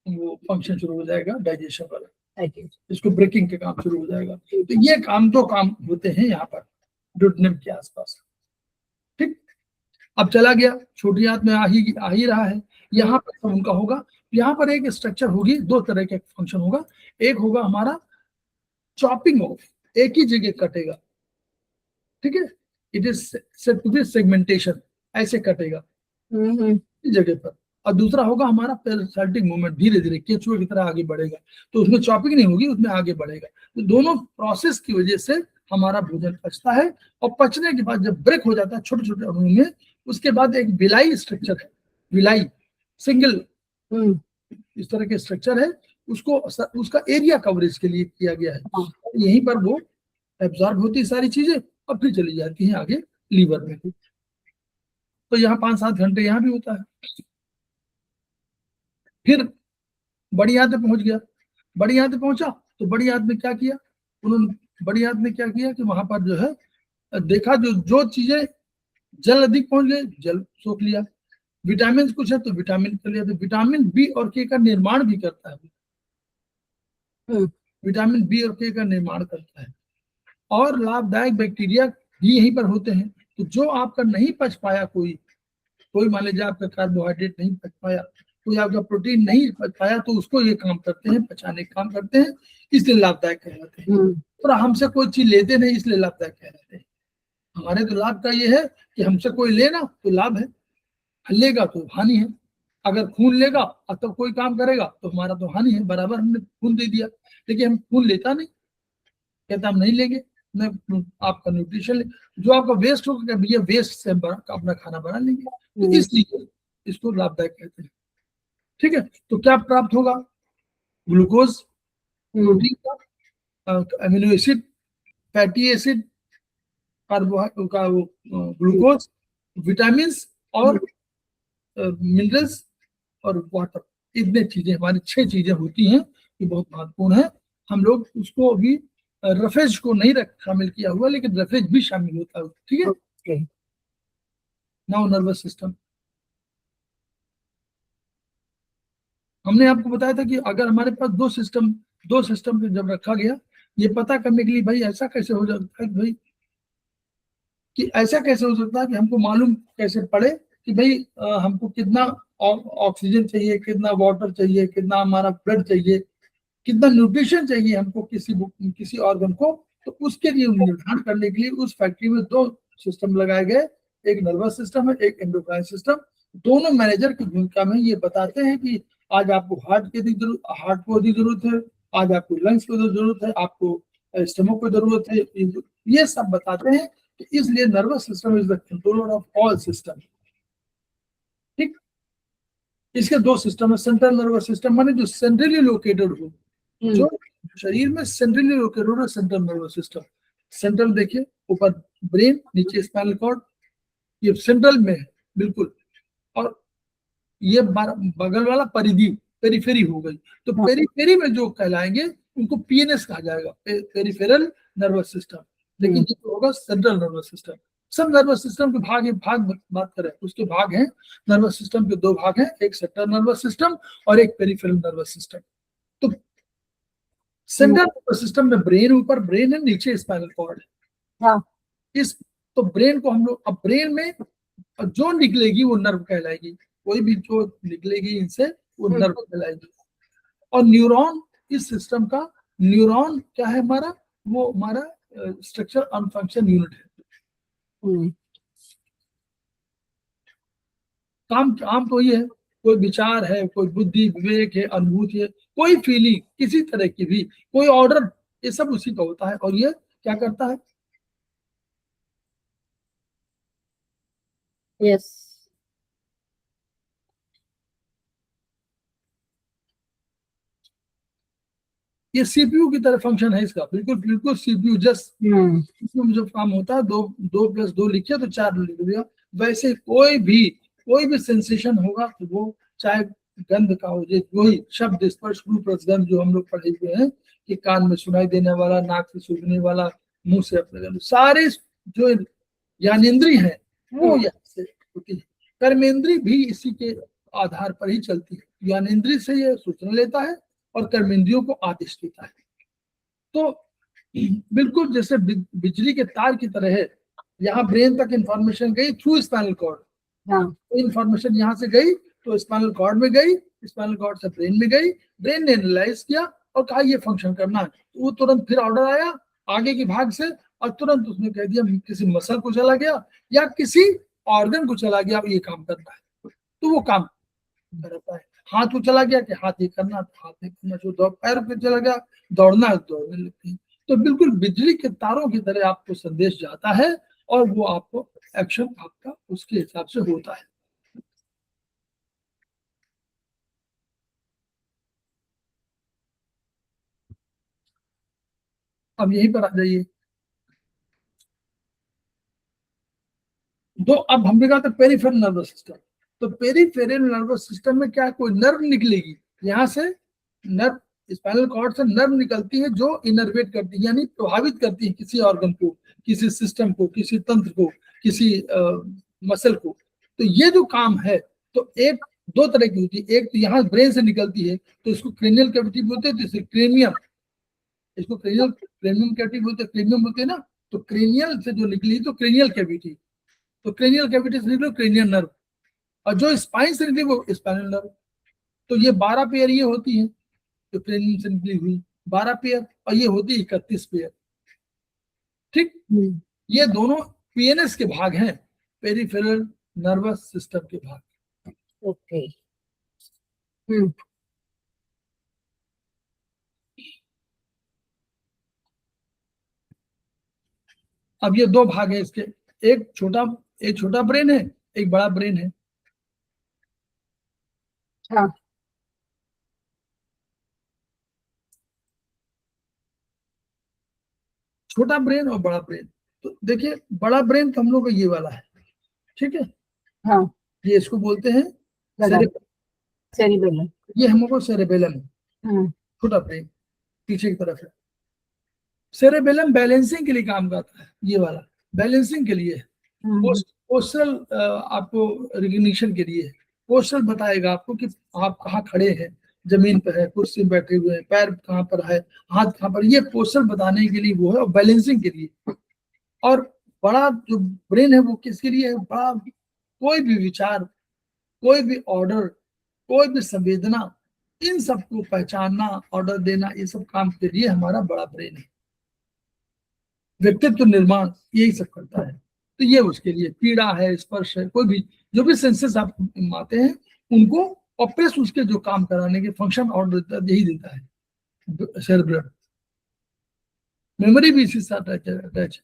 Speaker 2: वो फंक्शन शुरू हो जाएगा, डाइजेशन वाला, इसको ब्रेकिंग के काम शुरू हो जाएगा। तो ये दो काम होते हैं यहाँ पर ड्यूडेनम के आसपास। ठीक, अब चला गया, छोटी आंत में आ ही रहा है, यहाँ पर उनका होगा। यहाँ पर एक स्ट्रक्चर होगी, 2 तरह के फंक्शन होगा। एक होगा हमारा चॉपिंग ऑफ, एक ही जगह कटेगा, ठीक है, it is said to be segmentation, ऐसे कटेगा इस जगह पर। और दूसरा होगा हमारा पेरिसाल्टिक मूवमेंट, धीरे धीरे केचुए की तरह आगे बढ़ेगा, तो उसमें चॉपिंग नहीं होगी, उसमें आगे बढ़ेगा। तो दोनों प्रोसेस की वजह से हमारा भोजन पचता है, और पचने के बाद जब ब्रेक हो जाता है छोटे छोटे अणुओं में, उसके बाद एक विलाई स्ट्रक्चर है, विलाई सिंगल
Speaker 3: हम्म,
Speaker 2: इस तरह के स्ट्रक्चर है, उसको उसका एरिया कवरेज के लिए किया गया है।
Speaker 3: हाँ।
Speaker 2: यहीं पर वो एब्जॉर्ब होती है सारी चीजें और फिर चली जाती हैं आगे लीवर में। तो यहाँ 5-7 घंटे यहाँ भी होता है। फिर बड़ी आंत में पहुंच गया, बड़ी आंत में पहुंचा तो बड़ी आंत में क्या किया उन्होंने, बड़ी आंत में क्या किया कि वहां पर जो है देखा जो जो चीजें जल अधिक पहुंच गए जल सोख लिया, विटामिन कुछ है तो विटामिन कर लिया, तो विटामिन बी और के का निर्माण भी करता है,
Speaker 3: हम्म,
Speaker 2: विटामिन बी और के का निर्माण करता है, और लाभदायक बैक्टीरिया भी यहीं पर होते हैं। तो जो आपका नहीं पच पाया, कोई कोई मान लीजिए आपका कार्बोहाइड्रेट नहीं पच पाया, कोई आपका प्रोटीन नहीं पच पाया, तो उसको ये काम करते हैं, पचाने का काम करते हैं, इसलिए लाभदायक कहलाते हैं। और हमसे कोई चीज लेते नहीं इसलिए लाभदायक कहलाते हैं। हमारे तो लाभ का ये है कि हमसे कोई लेना तो लाभ है, लेगा तो हानि है। अगर खून लेगा और तो कोई काम करेगा तो हमारा तो हानि है, बराबर हमने खून दे दिया, लेकिन हम खून लेता नहीं, कहता हम नहीं लेंगे, न आपका न्यूट्रिशन ले, जो आपका वेस्ट होगा भैया वेस्ट से अपना खाना बना लेंगे, तो इसलिए इसको लाभदायक कहते हैं। ठीक है, तो क्या प्राप्त होगा, ग्लूकोज, प्रोटीन का, amino acid, fatty acid, carbohydrate का वो ग्लूकोज, विटामिन और मिनरल्स और वाटर, इतने चीजें हमारी 6 चीजें होती हैं, ये बहुत महत्वपूर्ण है। हम लोग उसको अभी रफेज को नहीं शामिल किया हुआ, लेकिन रफेज भी शामिल होता है। ठीक है, नाउ नर्वस सिस्टम, हमने आपको बताया था कि अगर हमारे पास दो सिस्टम पे जब रखा गया, ये पता करने के लिए भाई ऐसा कैसे हो जाता है भाई, कि ऐसा कैसे हो सकता है कि हमको मालूम कैसे पड़े कि भाई हमको कितना ऑक्सीजन चाहिए, कितना वाटर चाहिए, कितना हमारा ब्लड चाहिए, कितना न्यूट्रिशन चाहिए हमको किसी ऑर्गन को। तो उसके लिए निर्धारण करने के लिए उस फैक्ट्री में 2 सिस्टम लगाए गए, एक नर्वस सिस्टम है, एक एंडोक्राइन सिस्टम। दोनों मैनेजर की भूमिका में ये बताते हैं कि आज आपको हार्ट को अधिक जरूरत है, आज आपको लंग्स को जरूरत है, आपको स्टमक को जरूरत है, ये सब बताते हैं। इसलिए nervous system is the controller of all system. ठीक, इसके 2 सिस्टम है, सेंट्रल नर्वस सिस्टम माने जो सेंट्रली लोकेटेड हो, जो शरीर में सेंट्रली लोकेटेड हो, सेंट्रल नर्वस सिस्टम। सेंट्रल देखिए, ऊपर ब्रेन, नीचे स्पाइनल कॉर्ड, ये सेंट्रल में है बिल्कुल, और ये बगल वाला परिधि पेरिफेरी हो गई। तो पेरिफेरी में जो कहलाएंगे उनको पीएनएस कहा जाएगा, पेरिफेरल नर्वस सिस्टम, लेकिन ये तो होगा सेंट्रल नर्वस सिस्टम। सब नर्वस सिस्टम के भाग बात करें, उसके भाग हैं, नर्वस सिस्टम के 2 भाग हैं, एक सेंट्रल नर्वस सिस्टम और एक पेरिफेरल नर्वस सिस्टम। तो सेंट्रल नर्वस सिस्टम में ब्रेन, ऊपर ब्रेन है, नीचे स्पाइनल कॉर्ड है।
Speaker 3: हाँ।
Speaker 2: इस तो ब्रेन को हम लोग, अब ब्रेन में जो निकलेगी वो नर्व कहलाएगी, कोई भी जो निकलेगी इनसे वो नर्व कहलाएगी। और न्यूरॉन, इस सिस्टम का न्यूरॉन क्या है हमारा, वो हमारा स्ट्रक्चर एंड फंक्शन यूनिट है। काम तो ये है, कोई विचार है, कोई बुद्धि विवेक है, अनुभूति है, कोई फीलिंग किसी तरह की भी, कोई ऑर्डर, ये सब उसी का होता है। और ये क्या करता है,
Speaker 3: यस,
Speaker 2: ये सीपीयू की तरह फंक्शन है इसका, बिल्कुल बिल्कुल सीपीयू। जस्ट इसमें जो काम होता है, 2+2 लिखिए तो 4 लिख दिया, वैसे कोई भी सेंसेशन होगा तो वो चाहे गंध का हो, वही शब्द स्पर्श रूप रसगंध जो हम लोग पढ़े हुए हैं कि कान में सुनाई देने वाला, नाक से सूंघने वाला, मुंह से अपने, सारे जो ज्ञानेंद्रिय है वो यहाँ से होती है। कर्मेंद्रिय भी इसी के आधार पर ही चलती है, ज्ञानेंद्रिय से ये सूचना लेता है और कर्मेंद्रियों को आदेश देता है। तो बिल्कुल जैसे बिजली के तार की तरह है, यहाँ ब्रेन तक इंफॉर्मेशन गई थ्रू स्पाइनल कॉर्ड, तो इंफॉर्मेशन यहाँ से गई तो स्पाइनल कॉर्ड में गई, स्पाइनल कॉर्ड से ब्रेन में गई, ब्रेन ने एनालाइज किया और कहा ये फंक्शन करना है, तो वो तुरंत फिर ऑर्डर आया आगे के भाग से और तुरंत उसने कह दिया किसी मसल को चला गया या किसी ऑर्गन को चला गया, ये काम करना है, तो वो काम करता है। हाथ को चला गया कि हाथ ये करना, हाथ नहीं करना, जो पैर पे चला गया दौड़ना है, दौड़ने लगते हैं। तो बिल्कुल बिजली के तारों की तरह आपको संदेश जाता है और वो आपको एक्शन आपका उसके हिसाब से होता है। अब यहीं पर आ जाइए। तो अब हमने कहा था पेरिफेरल नर्वस सिस्टम। तो पेरिफेरल नर्वस सिस्टम में क्या कोई नर्व निकलेगी, यहाँ से नर्व, स्पाइनल कॉर्ड से नर्व निकलती है जो इनर्वेट करती है, यानी प्रभावित करती है किसी ऑर्गन को, किसी सिस्टम को, किसी तंत्र को, किसी मसल को। तो ये जो काम है, तो एक दो तरह की होती है। एक तो यहाँ ब्रेन से निकलती है, तो इसको क्रेनियल कैविटी बोलते हैं, तो इसे क्रेनियम, इसको क्रेनियम कैविटी बोलते हैं, क्रेनियम बोलते हैं ना। तो क्रेनियल से जो निकली तो क्रेनियल कैविटी, तो क्रेनियल कैविटी से निकलो क्रेनियल नर्व, और जो स्पाइन से निकली वो स्पाइनल नर्व। तो ये 12 पेयर ये होती है, तो क्रेनियम से निकली हुई 12 पेयर, और ये होती है 31 पेयर। ठीक, ये दोनों पीएनएस के भाग हैं, पेरिफेरल नर्वस सिस्टम के भाग।
Speaker 3: ओके।
Speaker 2: अब ये दो भाग है इसके, एक छोटा ब्रेन है, एक बड़ा ब्रेन है।
Speaker 3: हाँ।
Speaker 2: छोटा ब्रेन और बड़ा ब्रेन। तो देखिए बड़ा ब्रेन तो हम लोग का ये वाला है, ठीक है।
Speaker 3: हाँ।
Speaker 2: ये इसको बोलते हैं
Speaker 3: सेरिबेलम।
Speaker 2: ये हम लोग को सेरेबेलम है,
Speaker 3: हाँ।
Speaker 2: छोटा ब्रेन पीछे की तरफ है। सेरेबेलम बैलेंसिंग के लिए काम करता है, ये वाला बैलेंसिंग के लिए, पोस्टल आपको रिकग्निशन के लिए, पोस्टल बताएगा आपको कि आप कहाँ खड़े हैं, जमीन पर है, कुर्सी में बैठे हुए हैं, पैर कहाँ पर है, हाथ कहाँ पर, ये पोस्टल बताने के लिए वो है, और बैलेंसिंग के लिए। और बड़ा जो ब्रेन है वो किसके लिए है, बड़ा कोई भी विचार, कोई भी ऑर्डर, कोई भी संवेदना, इन सबको पहचानना, ऑर्डर देना, ये सब काम के लिए हमारा बड़ा ब्रेन है। व्यक्तित्व निर्माण यही सब करता है। तो ये उसके लिए पीड़ा है, स्पर्श है, कोई भी जो भी सेंसेस आप आते हैं उनको ऑपरेस उसके जो काम कराने के फंक्शन ऑर्डर यही देता है सेरेब्रम। मेमोरी भी इसी साथ अटैच है।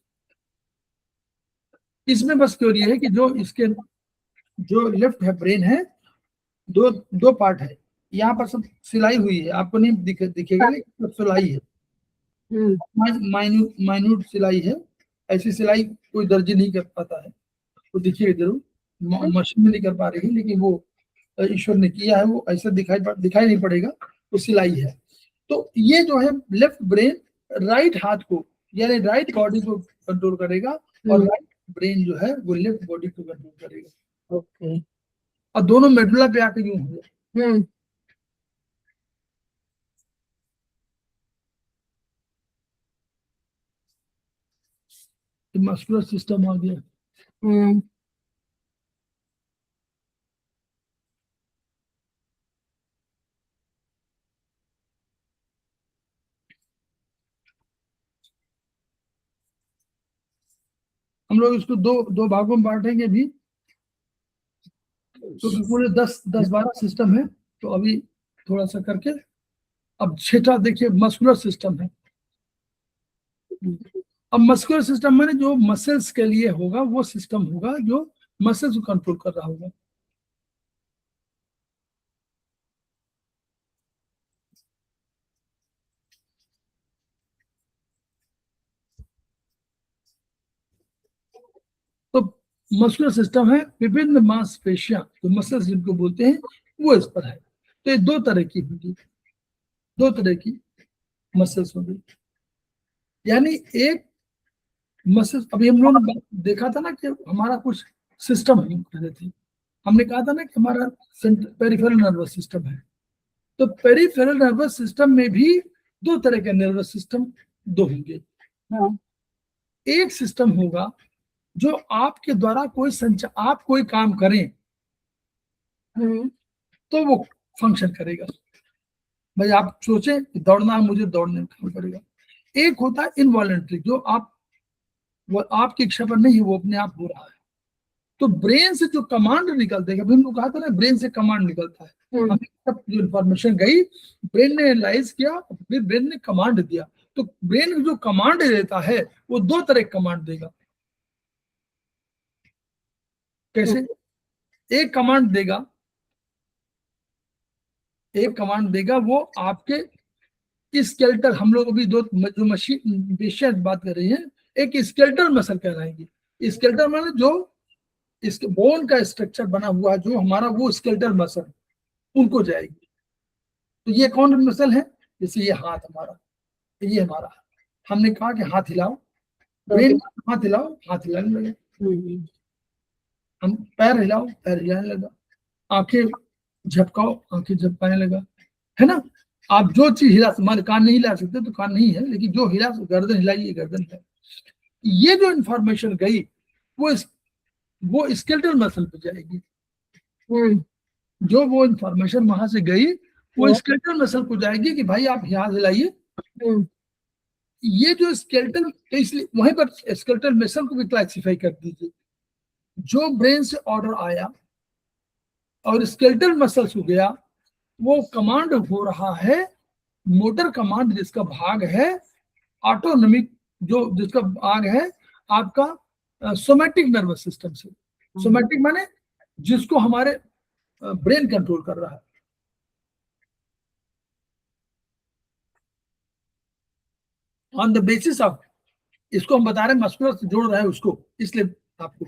Speaker 2: इसमें बस क्यों ये है कि जो इसके जो लेफ्ट है ब्रेन है, दो पार्ट है, यहाँ पर सब सिलाई हुई है, आपको नहीं दिखेगा लेकिन सिलाई है, माइन्यूट सिलाई है। ऐसी सिलाई कोई दर्जी नहीं कर पाता है, तो देखिएगा जरूर, मशीन में नहीं कर पा रही है, लेकिन वो ईश्वर ने किया है, वो ऐसा दिखाई नहीं पड़ेगा, वो सिलाई है। तो ये जो है लेफ्ट ब्रेन राइट हाथ को, यानी राइट बॉडी को कंट्रोल करेगा, और राइट ब्रेन जो है वो लेफ्ट बॉडी को कंट्रोल करेगा।
Speaker 3: ओके।
Speaker 2: और दोनों मेडुला पे आके यूं हो, मस्कुलर सिस्टम आ गया। हम लोग इसको दो भागों में बांटेंगे भी, तो पूरे 10-12 सिस्टम है। तो अभी थोड़ा सा करके, अब छठा देखिए मस्कुलर सिस्टम है। अब मस्कुलर सिस्टम माने जो मसल्स के लिए होगा, वो सिस्टम होगा जो मसल्स को कंट्रोल कर रहा होगा। तो मस्कुलर सिस्टम है विभिन्न मांसपेशियां, जो मसल्स जिनको बोलते हैं, वो इस पर है। तो ये दो तरह की होगी, दो तरह की मसल्स होगी, यानी एक मसल्स। अभी हम लोगों ने देखा था ना कि हमारा कुछ सिस्टम हम कह रहे थे, हमने कहा था ना कि हमारा पेरिफेरल नर्वस सिस्टम है। तो पेरिफेरल नर्वस सिस्टम में भी दो तरह के नर्वस सिस्टम दो होंगे। एक सिस्टम होगा जो आपके द्वारा आप कोई काम करें तो वो फंक्शन करेगा। भाई आप सोचें कि दौड़ना है, मुझे दौड़ने में काम करेगा। एक होता है इनवॉलेंट्री, जो वो आपकी इच्छा पर नहीं है, वो अपने आप हो रहा है। तो ब्रेन से जो कमांड निकलते हैं, हमने कहा था ना ब्रेन से कमांड निकलता है, हमें सब जो इन्फॉर्मेशन गई ब्रेन ने एनालाइज किया, फिर ब्रेन ने कमांड दिया। तो ब्रेन जो कमांड देता है वो दो तरह कमांड देगा। कैसे? एक कमांड देगा, वो आपके स्केलेटल, हम लोग अभी जो मशीन पेशियां बात कर रही हैं, एक स्केलेटल मसल कहलाएंगे। स्केलेटल मतलब जो इसके बोन का स्ट्रक्चर बना हुआ है, जो हमारा वो स्केलेटल मसल, उनको जाएगी। तो ये कौन मसल है? जैसे ये हाथ हमारा, ये हमारा हाथ, हमने कहा कि हाथ हिलाओ, ब्रेन हाथ हिलाओ, हाथ हिलाने लगा। हम पैर हिलाओ, पैर हिलाने लगा। आंखें झपकाओ, आंखें झपकाने लगा, है ना? आप जो चीज हिला, मान कान नहीं हिला सकते तो कान नहीं है, लेकिन जो हिला, गर्दन हिलाइए, गर्दन है। ये जो इंफॉर्मेशन गई वो स्केलेटल मसल पे जाएगी। जो वो इंफॉर्मेशन वहां से गई वो स्केलेटल मसल को जाएगी कि भाई आप हाथ हिलाइए। ये जो स्केलेटल, इसलिए वहीं पर स्केलेटल मसल को भी क्लासिफाई कर दीजिए। जो ब्रेन से ऑर्डर आया और स्केलेटल मसल्स को गया, वो कमांड हो रहा है मोटर कमांड, जिसका भाग है ऑटोनॉमिक, जो जिसका भाग है आपका सोमैटिक नर्वस सिस्टम से। सोमैटिक माने जिसको हमारे ब्रेन कंट्रोल कर रहा है। ऑन द बेसिस ऑफ, इसको हम बता रहे हैं मस्कुलर से जोड़ रहा है उसको, इसलिए आपको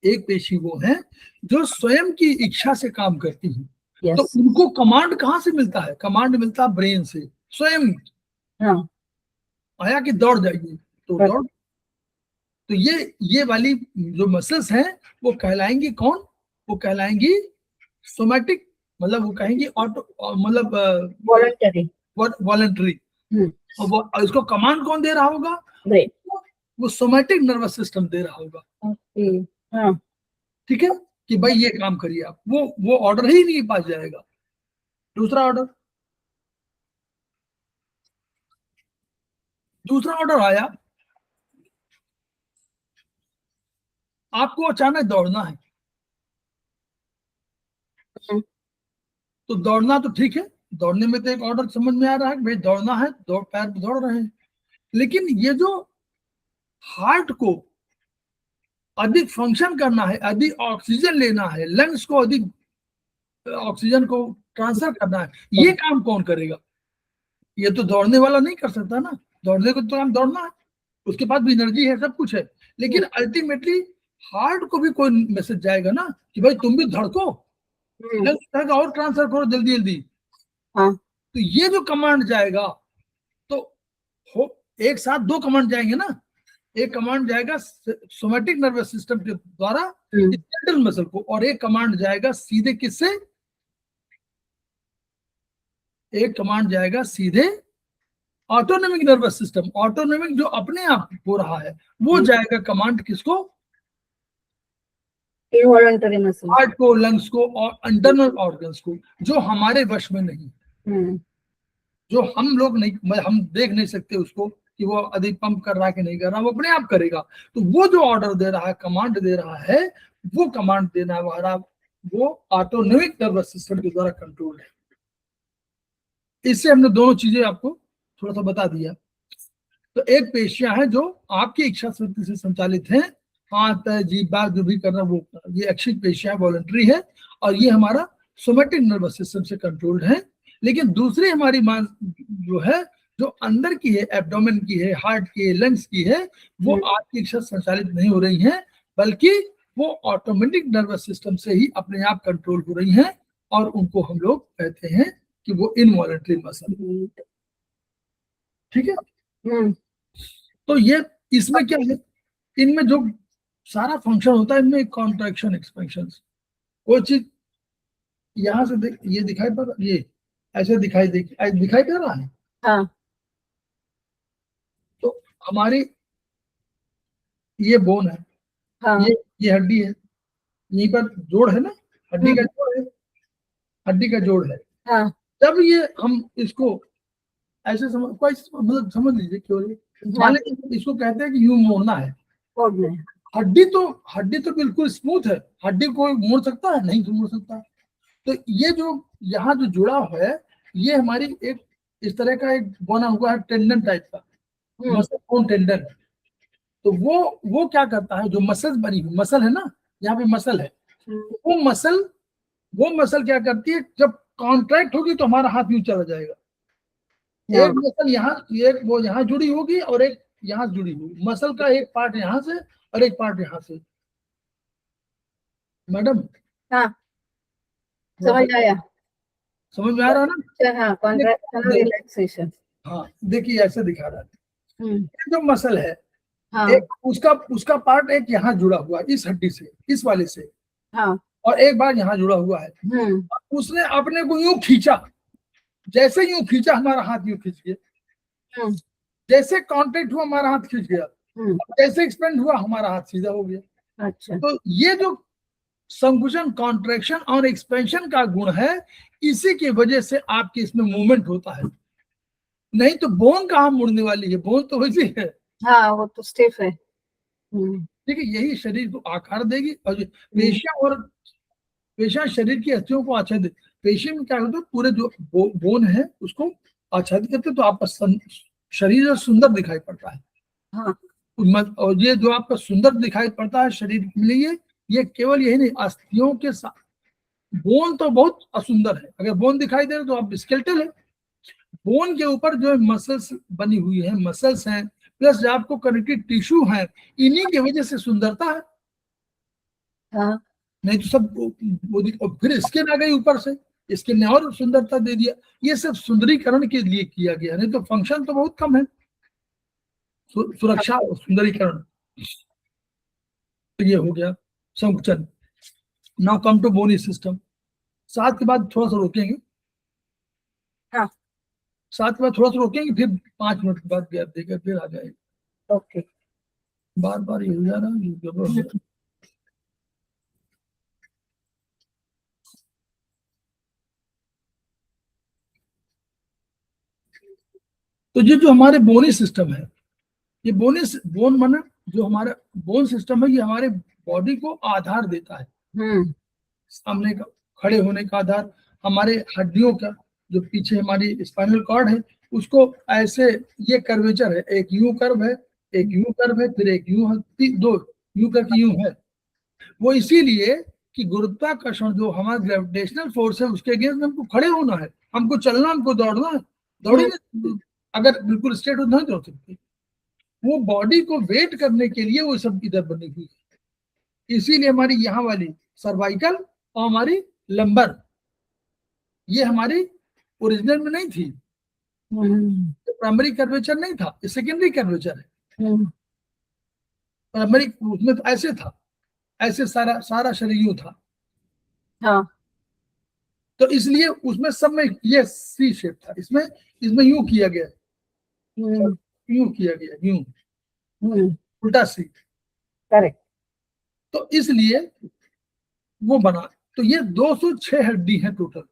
Speaker 2: एक पेशी वो है जो स्वयं की इच्छा से काम करती है।
Speaker 3: Yes.
Speaker 2: तो उनको कमांड कहाँ से मिलता है? कमांड मिलता है ब्रेन से, स्वयं।
Speaker 3: हाँ.
Speaker 2: आया कि दौड़ जाइए तो
Speaker 3: Right.
Speaker 2: दौड़। तो ये वाली जो मसल्स हैं वो कहलाएंगी कौन? वो कहलाएंगी सोमैटिक, मतलब वो कहेंगी ऑटो, मतलब
Speaker 3: Voluntary.
Speaker 2: वॉलंटरी। और इसको कमांड कौन दे रहा होगा?
Speaker 3: Right.
Speaker 2: वो सोमैटिक नर्वस सिस्टम दे रहा होगा।
Speaker 3: Okay. हाँ.
Speaker 2: ठीक है, कि भाई ये काम करिए आप, वो ऑर्डर ही नहीं पास जाएगा। दूसरा ऑर्डर आया, आपको अचानक दौड़ना है। तो दौड़ना तो ठीक है, दौड़ने में तो एक ऑर्डर समझ में आ रहा है कि भाई दौड़ना है, पैर दौड़ रहे हैं। लेकिन ये जो हार्ट को अधिक फंक्शन करना है, अधिक ऑक्सीजन लेना है, लंग्स को अधिक ऑक्सीजन को ट्रांसफर करना है, ये काम कौन करेगा? ये तो दौड़ने वाला नहीं कर सकता ना। दौड़ने को तो हम दौड़ना है, उसके पास भी एनर्जी है, सब कुछ है, लेकिन अल्टीमेटली हार्ट को भी कोई मैसेज जाएगा ना कि भाई तुम भी धड़को, और ट्रांसफर करो जल्दी जल्दी।
Speaker 3: हाँ.
Speaker 2: तो ये जो कमांड जाएगा, तो एक साथ दो कमांड जाएंगे ना। एक कमांड जाएगा सोमैटिक नर्वस सिस्टम के द्वारा स्केलेटल मसल को, और एक कमांड जाएगा सीधे किससे? एक कमांड जाएगा सीधे ऑटोनॉमिक नर्वस सिस्टम। ऑटोनॉमिक जो अपने आप हो रहा है, वो जाएगा कमांड किसको?
Speaker 3: Involuntary muscle.
Speaker 2: हार्ट को, लंग्स को और इंटरनल ऑर्गन्स को, जो हमारे वश में नहीं, जो हम लोग नहीं, हम देख नहीं सकते उसको कि वो अधिक पंप कर रहा है कि नहीं कर रहा, वो अपने आप करेगा। तो वो जो ऑर्डर दे रहा है, कमांड दे रहा है, वो कमांड देना वाला वो ऑटोनॉमिक नर्वस सिस्टम के द्वारा कंट्रोल है। इससे हमने दोनों चीजें आपको थोड़ा सा बता दिया। तो एक पेशियां है जो आपकी इच्छा शक्ति से संचालित है, हाथ पैर जीभ बात जो भी करना वो, ये ऐच्छिक पेशियां वॉलंटरी है, और ये हमारा सोमैटिक नर्वस सिस्टम से कंट्रोल्ड है। लेकिन दूसरी हमारी मांस जो है, जो अंदर की है, एब्डोमेन की है, हार्ट की है, लंग्स की है, वो आपकी इच्छा संचालित नहीं हो रही है, बल्कि वो ऑटोमेटिक नर्वस सिस्टम से ही अपने आप कंट्रोल हो रही हैं, और उनको हम लोग कहते हैं कि वो इनवॉलंटरी मसल। ठीक है। तो ये इसमें क्या है, इनमें जो सारा फंक्शन होता है, इनमें कॉन्ट्रैक्शन, एक्सपेंशन। कोई चीज यहां से ये दिखाई पड़ रहा, ये ऐसे दिखाई दे रहा है।
Speaker 3: हाँ.
Speaker 2: तो हमारी ये बोन है,
Speaker 3: हाँ.
Speaker 2: ये हड्डी है, यहीं पर जोड़ है ना, हड्डी का जोड़ है, हड्डी का जोड़ है।
Speaker 3: हाँ.
Speaker 2: जब ये हम इसको ऐसे मतलब समझ लीजिए, क्यों मान लीजिए इसको कहते हैं कि यूं मोड़ना है। हड्डी तो बिल्कुल स्मूथ है, हड्डी को मोड़ सकता है? नहीं मोड़ सकता। तो ये जो यहाँ जो जुड़ा हुआ है, ये हमारी एक इस तरह का एक बना हुआ है टेंडन टाइप का, मसल बोन टेंडन। तो वो क्या करता है, जो मसल बनी हुई मसल है ना, यहाँ पे मसल है, वो मसल क्या करती है, जब कॉन्ट्रैक्ट होगी तो हमारा हाथ यूं चला जाएगा। एक मसल यहाँ, एक वो यहाँ जुड़ी होगी और एक यहाँ जुड़ी होगी। मसल का एक पार्ट यहाँ से और एक पार्ट यहाँ से। मैडम
Speaker 3: हाँ समझ आया।
Speaker 2: समझ में आ रहा है ना?
Speaker 3: हाँ कॉन्ट्रैक्शन और रिलैक्सेशन।
Speaker 2: हाँ देखिए ऐसे दिखा रहा है।
Speaker 3: हम्म,
Speaker 2: ये जो मसल है,
Speaker 3: हाँ
Speaker 2: एक उसका पार्ट एक यहाँ जुड़ा हुआ है इस हड्डी से, इस वाले से,
Speaker 3: हाँ
Speaker 2: और एक बार यहाँ जुड़ा हुआ है। उसने अपने को यूं खींचा, जैसे यूं खींचा हमारा हाथ यूं खींच गया, जैसे कांटेक्ट हुआ हमारा हाथ खींच गया, जैसे एक्सपेंड हुआ हमारा हाथ सीधा हो गया।
Speaker 3: अच्छा।
Speaker 2: तो ये जो संकुचन, कॉन्ट्रैक्शन और एक्सपेंशन का गुण है, इसी की वजह से आपके इसमें मूवमेंट होता है। नहीं तो बोन कहाँ मुड़ने वाली है, बोन तो वैसी है।
Speaker 3: हाँ वो तो स्टिफ है।
Speaker 2: ठीक है, यही शरीर को आकार देगी। और पेशियां शरीर की अस्थियों को आच्छादित, पेशी में क्या होता है, पूरे जो बोन है उसको आच्छादित करते, तो आपका शरीर सुंदर दिखाई पड़ता है।
Speaker 3: हाँ।
Speaker 2: और ये जो आपका सुंदर दिखाई पड़ता है शरीर के लिए, ये केवल यही नहीं, अस्थियों के साथ। बोन तो बहुत असुंदर है, अगर बोन दिखाई दे तो आप स्केलेटल है। बोन के ऊपर जो मसल्स बनी हुई है, मसल्स हैं, प्लस जो आपको कनेक्टिव टिश्यू है, इन्हीं की वजह से सुंदरता है।
Speaker 3: हाँ।
Speaker 2: नहीं तो सब और फिर स्किन आ गई ऊपर से, स्किन ने और सुंदरता दे दिया। ये सब सुंदरीकरण के लिए किया गया, नहीं तो फंक्शन तो बहुत कम है, सुरक्षा और सुंदरीकरण। तो ये हो गया संकुचन। Now come to bony system. 7 के बाद थोड़ा सा रोकेंगे।
Speaker 3: हाँ
Speaker 2: 7 के बाद थोड़ा सा रोकेंगे, फिर 5 मिनट के बाद गैप देकर फिर आ जाएगा।
Speaker 3: ओके।
Speaker 2: बार बार ये हो जा रहा है। तो ये जो हमारे बोनी सिस्टम है, ये बोन माने जो हमारा बोन सिस्टम है, ये हमारे बॉडी को आधार देता है। सामने का खड़े होने का आधार, हमारे हड्डियों का जो पीछे हमारी स्पाइनल कॉर्ड है, उसको ऐसे, ये कर्वेचर है, एक यू कर्व है, एक यू कर्व है, फिर एक यू है, 2 यू करके यू है। वो इसीलिए कि गुरुत्वाकर्षण जो हमारा ग्रेविटेशनल फोर्स है, उसके अगेंस्ट हमको खड़े होना है, हमको चलना, हमको दौड़ना है। दौड़ेंगे अगर बिल्कुल स्ट्रेट हो नहीं दौड़ सकते। वो बॉडी को वेट करने के लिए वो सब इधर बनी हुई है। इसीलिए हमारी यहाँ वाली सर्वाइकल और हमारी लंबर, ये हमारी ओरिजिनल में नहीं थी। प्राइमरी कर्वेचर नहीं था, ये सेकेंडरी कर्वेचर है। प्राइमरी उसमें तो ऐसे था, ऐसे सारा शरीर यूं था।
Speaker 3: हाँ।
Speaker 2: तो इसलिए उसमें सब में ये सी शेप था, इसमें यूं किया गया, यूं किया गया, यूं उल्टा सी।
Speaker 3: करेक्ट।
Speaker 2: तो इसलिए वो बना। तो ये 206 हड्डी है टोटल,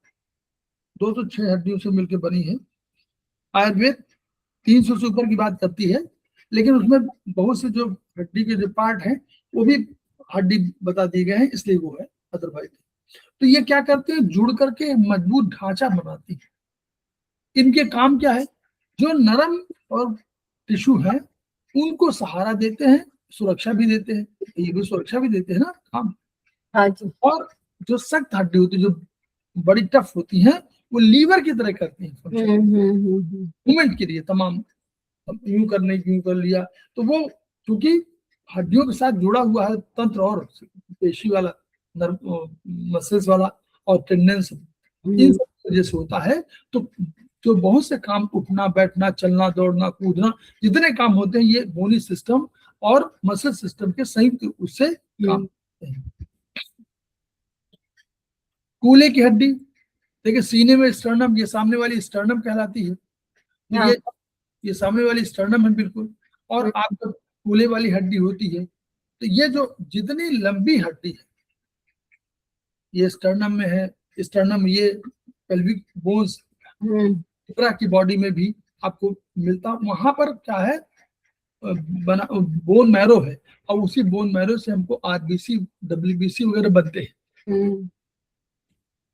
Speaker 2: 206 हड्डियों से मिलकर बनी है। आयुर्वेद 300 से ऊपर की बात करती है, लेकिन उसमें बहुत से जो हड्डी के जो पार्ट हैं वो भी हड्डी बता दिए गए हैं, इसलिए वो है, अदरवाइज। तो ये क्या करते हैं, जुड़ करके मजबूत ढांचा बनाती है। इनके काम क्या है, जो नरम और टिश्यू है उनको सहारा देते हैं, सुरक्षा भी देते हैं, ये भी सुरक्षा भी देते हैं ना काम।
Speaker 3: हाँ जी। और
Speaker 2: जो सख्त हड्डी होती है, जो बड़ी टफ होती है, वो लीवर की तरह करती है मूवमेंट के लिए, तमाम यूं करने यूं कर लिया। तो वो क्योंकि हड्डियों के साथ जुड़ा हुआ है तंत्र, और पेशी वाला, मसल्स वाला और टेंडेंस, इन सब वजह से होता है। तो जो बहुत से काम, उठना बैठना, चलना दौड़ना कूदना, जितने काम होते हैं, ये बोनी सिस्टम और मसल सिस्टम के संयुक्त उससे काम होते हैं। कूल्हे की हड्डी देखिए, सीने में स्टर्नम, ये सामने वाली स्टर्नम कहलाती है। तो ये सामने वाली स्टर्नम है बिल्कुल। और आपका कूल्हे वाली हड्डी होती है। तो ये जो जितनी लंबी हड्डी है, ये स्टर्नम में है। स्टर्नम ये पेल्विक बोन्स की बॉडी में भी आपको मिलता, वहां पर क्या है, बना बोन मैरो है, और उसी बोन मैरो से हमको आरबीसी, डब्ल्यूबीसी वगैरह बनते हैं।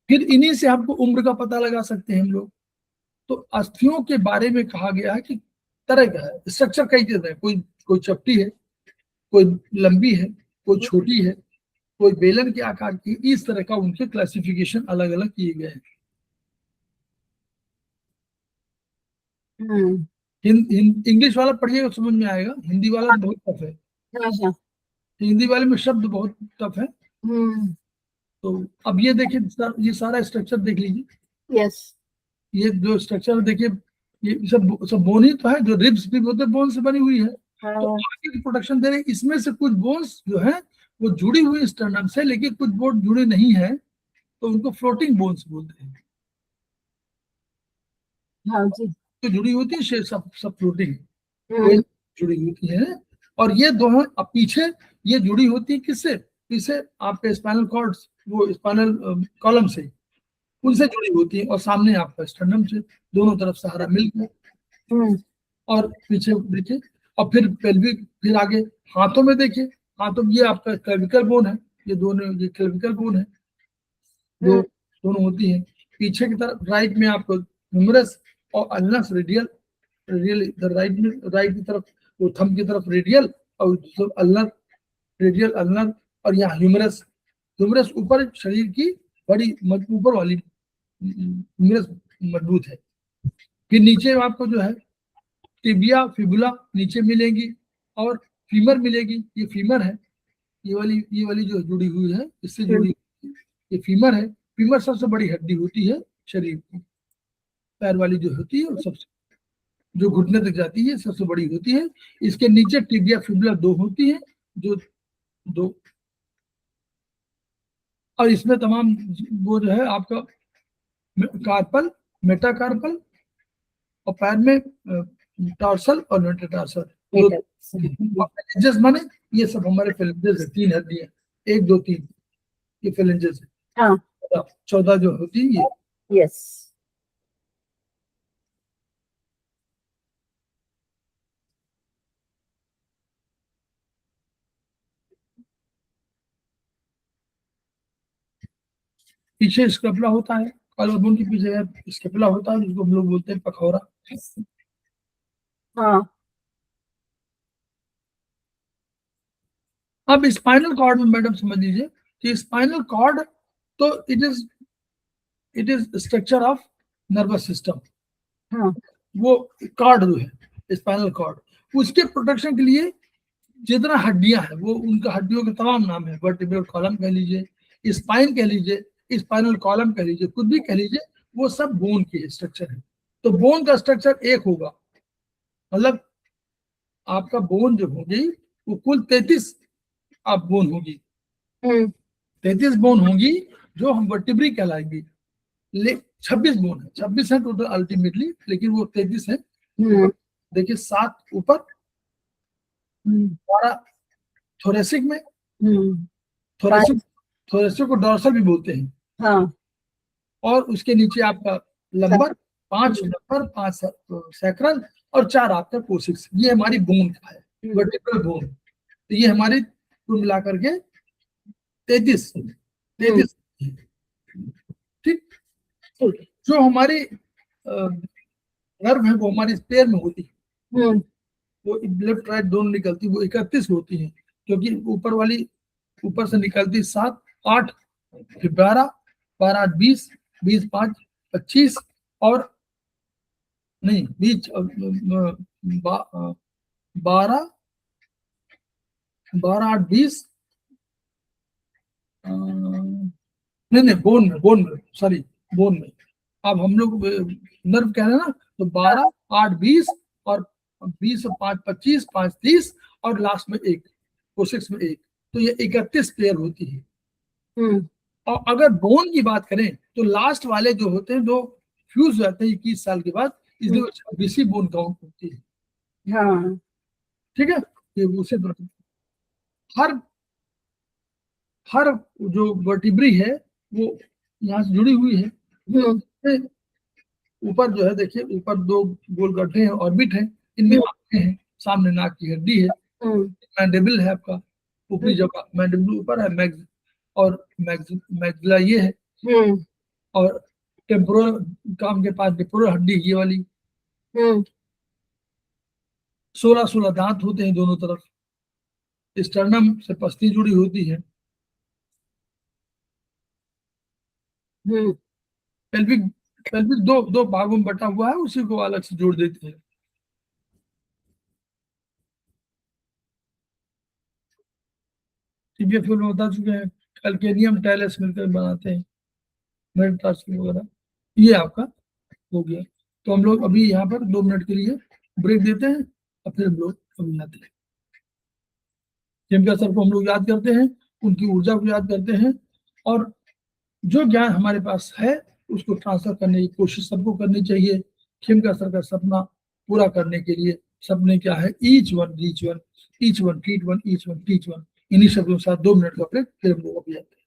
Speaker 2: फिर इन्हीं से हमको उम्र का पता लगा सकते हैं हम लोग। तो अस्थियों के बारे में कहा गया है कि तरह का है, स्ट्रक्चर कई तरह है, कोई चपटी है, कोई लंबी है, कोई छोटी है, कोई बेलन के आकार की, इस तरह का उनके क्लासिफिकेशन अलग अलग किए गए हैं।
Speaker 3: हम्म,
Speaker 2: इंग्लिश वाला पढ़िएगा समझ में आएगा, हिंदी वाला तो बहुत टफ है।
Speaker 3: हाँ हाँ,
Speaker 2: हिंदी वाले में शब्द बहुत टफ है।
Speaker 3: हम्म,
Speaker 2: तो अब ये देखिए ये सारा स्ट्रक्चर देख लीजिए,
Speaker 3: यस,
Speaker 2: ये जो स्ट्रक्चर देखिए, ये सब सब बोन ही तो है, जो रिब्स भी होते हैं बोन से बनी हुई है। तो
Speaker 3: हाँ,
Speaker 2: आगे की प्रोटेक्शन दे रहे हैं। इसमें से कुछ बोन्स जो है वो जुड़ी हुई स्टर्नम से, लेकिन कुछ बोन जुड़े नहीं है, तो उनको फ्लोटिंग बोन्स बोलते हैं।
Speaker 3: हाँ जी,
Speaker 2: तो जुड़ी होती है शेर सब सब फ्लोटिंग, कोई
Speaker 3: हम्म,
Speaker 2: जुड़ी होती है। और ये दोनों अब पीछे ये जुड़ी होती है किससे? पीछे आपके स्पाइनल कॉर्ड, वो स्पाइनल कॉलम से, उनसे जुड़ी होती है, और सामने आपका स्टर्नम से, दोनों तरफ सहारा मिलकर।
Speaker 3: हम्म,
Speaker 2: और पीछे देखिए, और फिर पेल्विक, फिर आगे हाथों में देखिए, हाथों में ये आपका क्लेविकल बोन है, ये दोनों, ये क्लेविकल बोन है, दो
Speaker 3: हम्म,
Speaker 2: दोनों होती है। पीछे की तरफ राइट में आपको ह्यूमरस और अल्नस रेडियल, रेडियल इधर राइट में, राइट की तरफ वो थंब की तरफ रेडियल, और सब अल्नर, रेडियल अल्नर, और यहाँ ह्यूमरस। ह्यूमरस ऊपर शरीर की बड़ी ऊपर वाली ह्यूमरस मजबूत है। फिर नीचे आपको जो है टिबिया फिबुला नीचे मिलेगी, और फीमर मिलेगी, ये फीमर है, ये वाली जो जुड़ी हुई है, इससे जुड़ी हुई है, ये फीमर है। फीमर सबसे बड़ी हड्डी होती है शरीर की, पैर वाली जो होती है वो सबसे, जो घुटने तक जाती है, सबसे बड़ी होती है। इसके नीचे टिबिया फिबुला दो होती है, जो दो, और इसमें तमाम वो जो है आपका कार्पल, मेटाकार्पल, और पैर में टार्सल और मेटाटार्सल, दो फेलेंजेस माने, ये सब हमारे फेलेंजेस है, 3 हड्डियां, 1 2 3, ये फेलेंजेस है।
Speaker 3: हाँ,
Speaker 2: 14 जो होती है ये।
Speaker 3: यस,
Speaker 2: पीछे स्केपुला होता है, कॉलरबोन के पीछे स्केपुला होता है, जिसको हम लोग बोलते हैं पखौरा।
Speaker 3: हाँ,
Speaker 2: अब स्पाइनल कॉर्ड में मैडम समझ लीजिए कि स्पाइनल कॉर्ड तो it is structure of nervous system.
Speaker 3: हाँ,
Speaker 2: वो कॉर्ड जो है स्पाइनल कॉर्ड, उसके प्रोटेक्शन के लिए जितना हड्डियां हैं, वो उनका हड्डियों के तमाम नाम है, वर्टिब्रल कॉलम कह लीजिए, स्पाइन कह लीजिए, स्पाइनल कॉलम कह लीजिए, कुछ भी कह लीजिए, वो सब बोन के स्ट्रक्चर है। तो बोन का स्ट्रक्चर एक होगा, मतलब आपका बोन जो होगी वो कुल 33 आप बोन होगी,
Speaker 3: हम्म,
Speaker 2: 33 बोन होगी, जो हम वर्टिब्री कहलाएंगी। 26 बोन है, 26 है टोटल अल्टीमेटली, लेकिन वो 33 है।
Speaker 3: हम्म,
Speaker 2: देखिए 7 ऊपर, 12 थोरेसिक में,
Speaker 3: हम्म,
Speaker 2: थोरेसिक, थोरेसिक को डॉर्सल भी बोलते हैं।
Speaker 3: हाँ,
Speaker 2: और उसके नीचे आपका लंबर, 5
Speaker 3: हम्म,
Speaker 2: लंबर, 5 सैक्रल, और 4 आपका कोसिक्स। ये हमारी बोन का है, वर्टिब्रल बोन। तो ये हमारी कुल मिलाकर के 33 33 ठीक।
Speaker 3: ठीक है,
Speaker 2: जो हमारी नर्व है वो हमारी पैर में होती है,
Speaker 3: हम्म,
Speaker 2: वो लेफ्ट राइट दोनों निकलती, वो 31 होती है, क्योंकि ऊपर वाली ऊपर से निकलती 7 8, फिर 12 12 8 20 20 5 25, और नहीं 20 12 12 8 20, नहीं नहीं बोन में सॉरी, बोन में। अब हम लोग नर्व कह रहे हैं ना, तो 12 8 20, और 20 5 25 5 30, और लास्ट में 1 कोशिक्स में 1, तो ये 31 पेयर होती है।
Speaker 3: हम्म,
Speaker 2: और अगर बोन की बात करें तो लास्ट वाले जो होते हैं वो फ्यूज हो जाते हैं 21 साल के बाद, इसलिए 26 बोन काउंट होती है।
Speaker 3: हाँ, ठीक
Speaker 2: ठीक है, ये उसे हर हर जो वर्टिब्री है वो यहाँ से जुड़ी हुई है। ऊपर जो है देखिए, ऊपर 2 गोल गड्ढे हैं, ऑर्बिट है, इनमें आंखें हैं, सामने नाक की हड्डी है, मैंडिबल है आपका, ऊपरी जगह मैंडिबल ऊपर है, मैग्ज और मैग्जिला ये है, और टेम्पोरल काम के पास टेम्पोरल हड्डी ये वाली। 16 दांत होते हैं दोनों तरफ। स्टर्नम से पस्ती जुड़ी होती है, पेल्विक पेल्विक दो दो भागों में बटा हुआ है, उसी को अलग से जोड़ देते हैं। टीबीएफ फ्यूल में बता चुके हैं, कैल्केनियम टाइलस मिलकर बनाते हैं, मेटाटार्सल वगैरह। ये आपका हो गया। तो हम लोग अभी यहाँ पर 2 मिनट के लिए ब्रेक देते हैं और फिर हम लोग अभी आते हैं। खेमका सर को हम लोग याद करते हैं, उनकी ऊर्जा को याद करते हैं, और जो ज्ञान हमारे पास है उसको ट्रांसफर करने की कोशिश सबको करनी चाहिए। खेमका सर का सपना पूरा करने के लिए सपने क्या है, each one reach one, each one treat one, each one teach one. इन्हीं शब्दों के साथ 2 मिनट का ब्रेक, फिर हम लोग अभी आते हैं।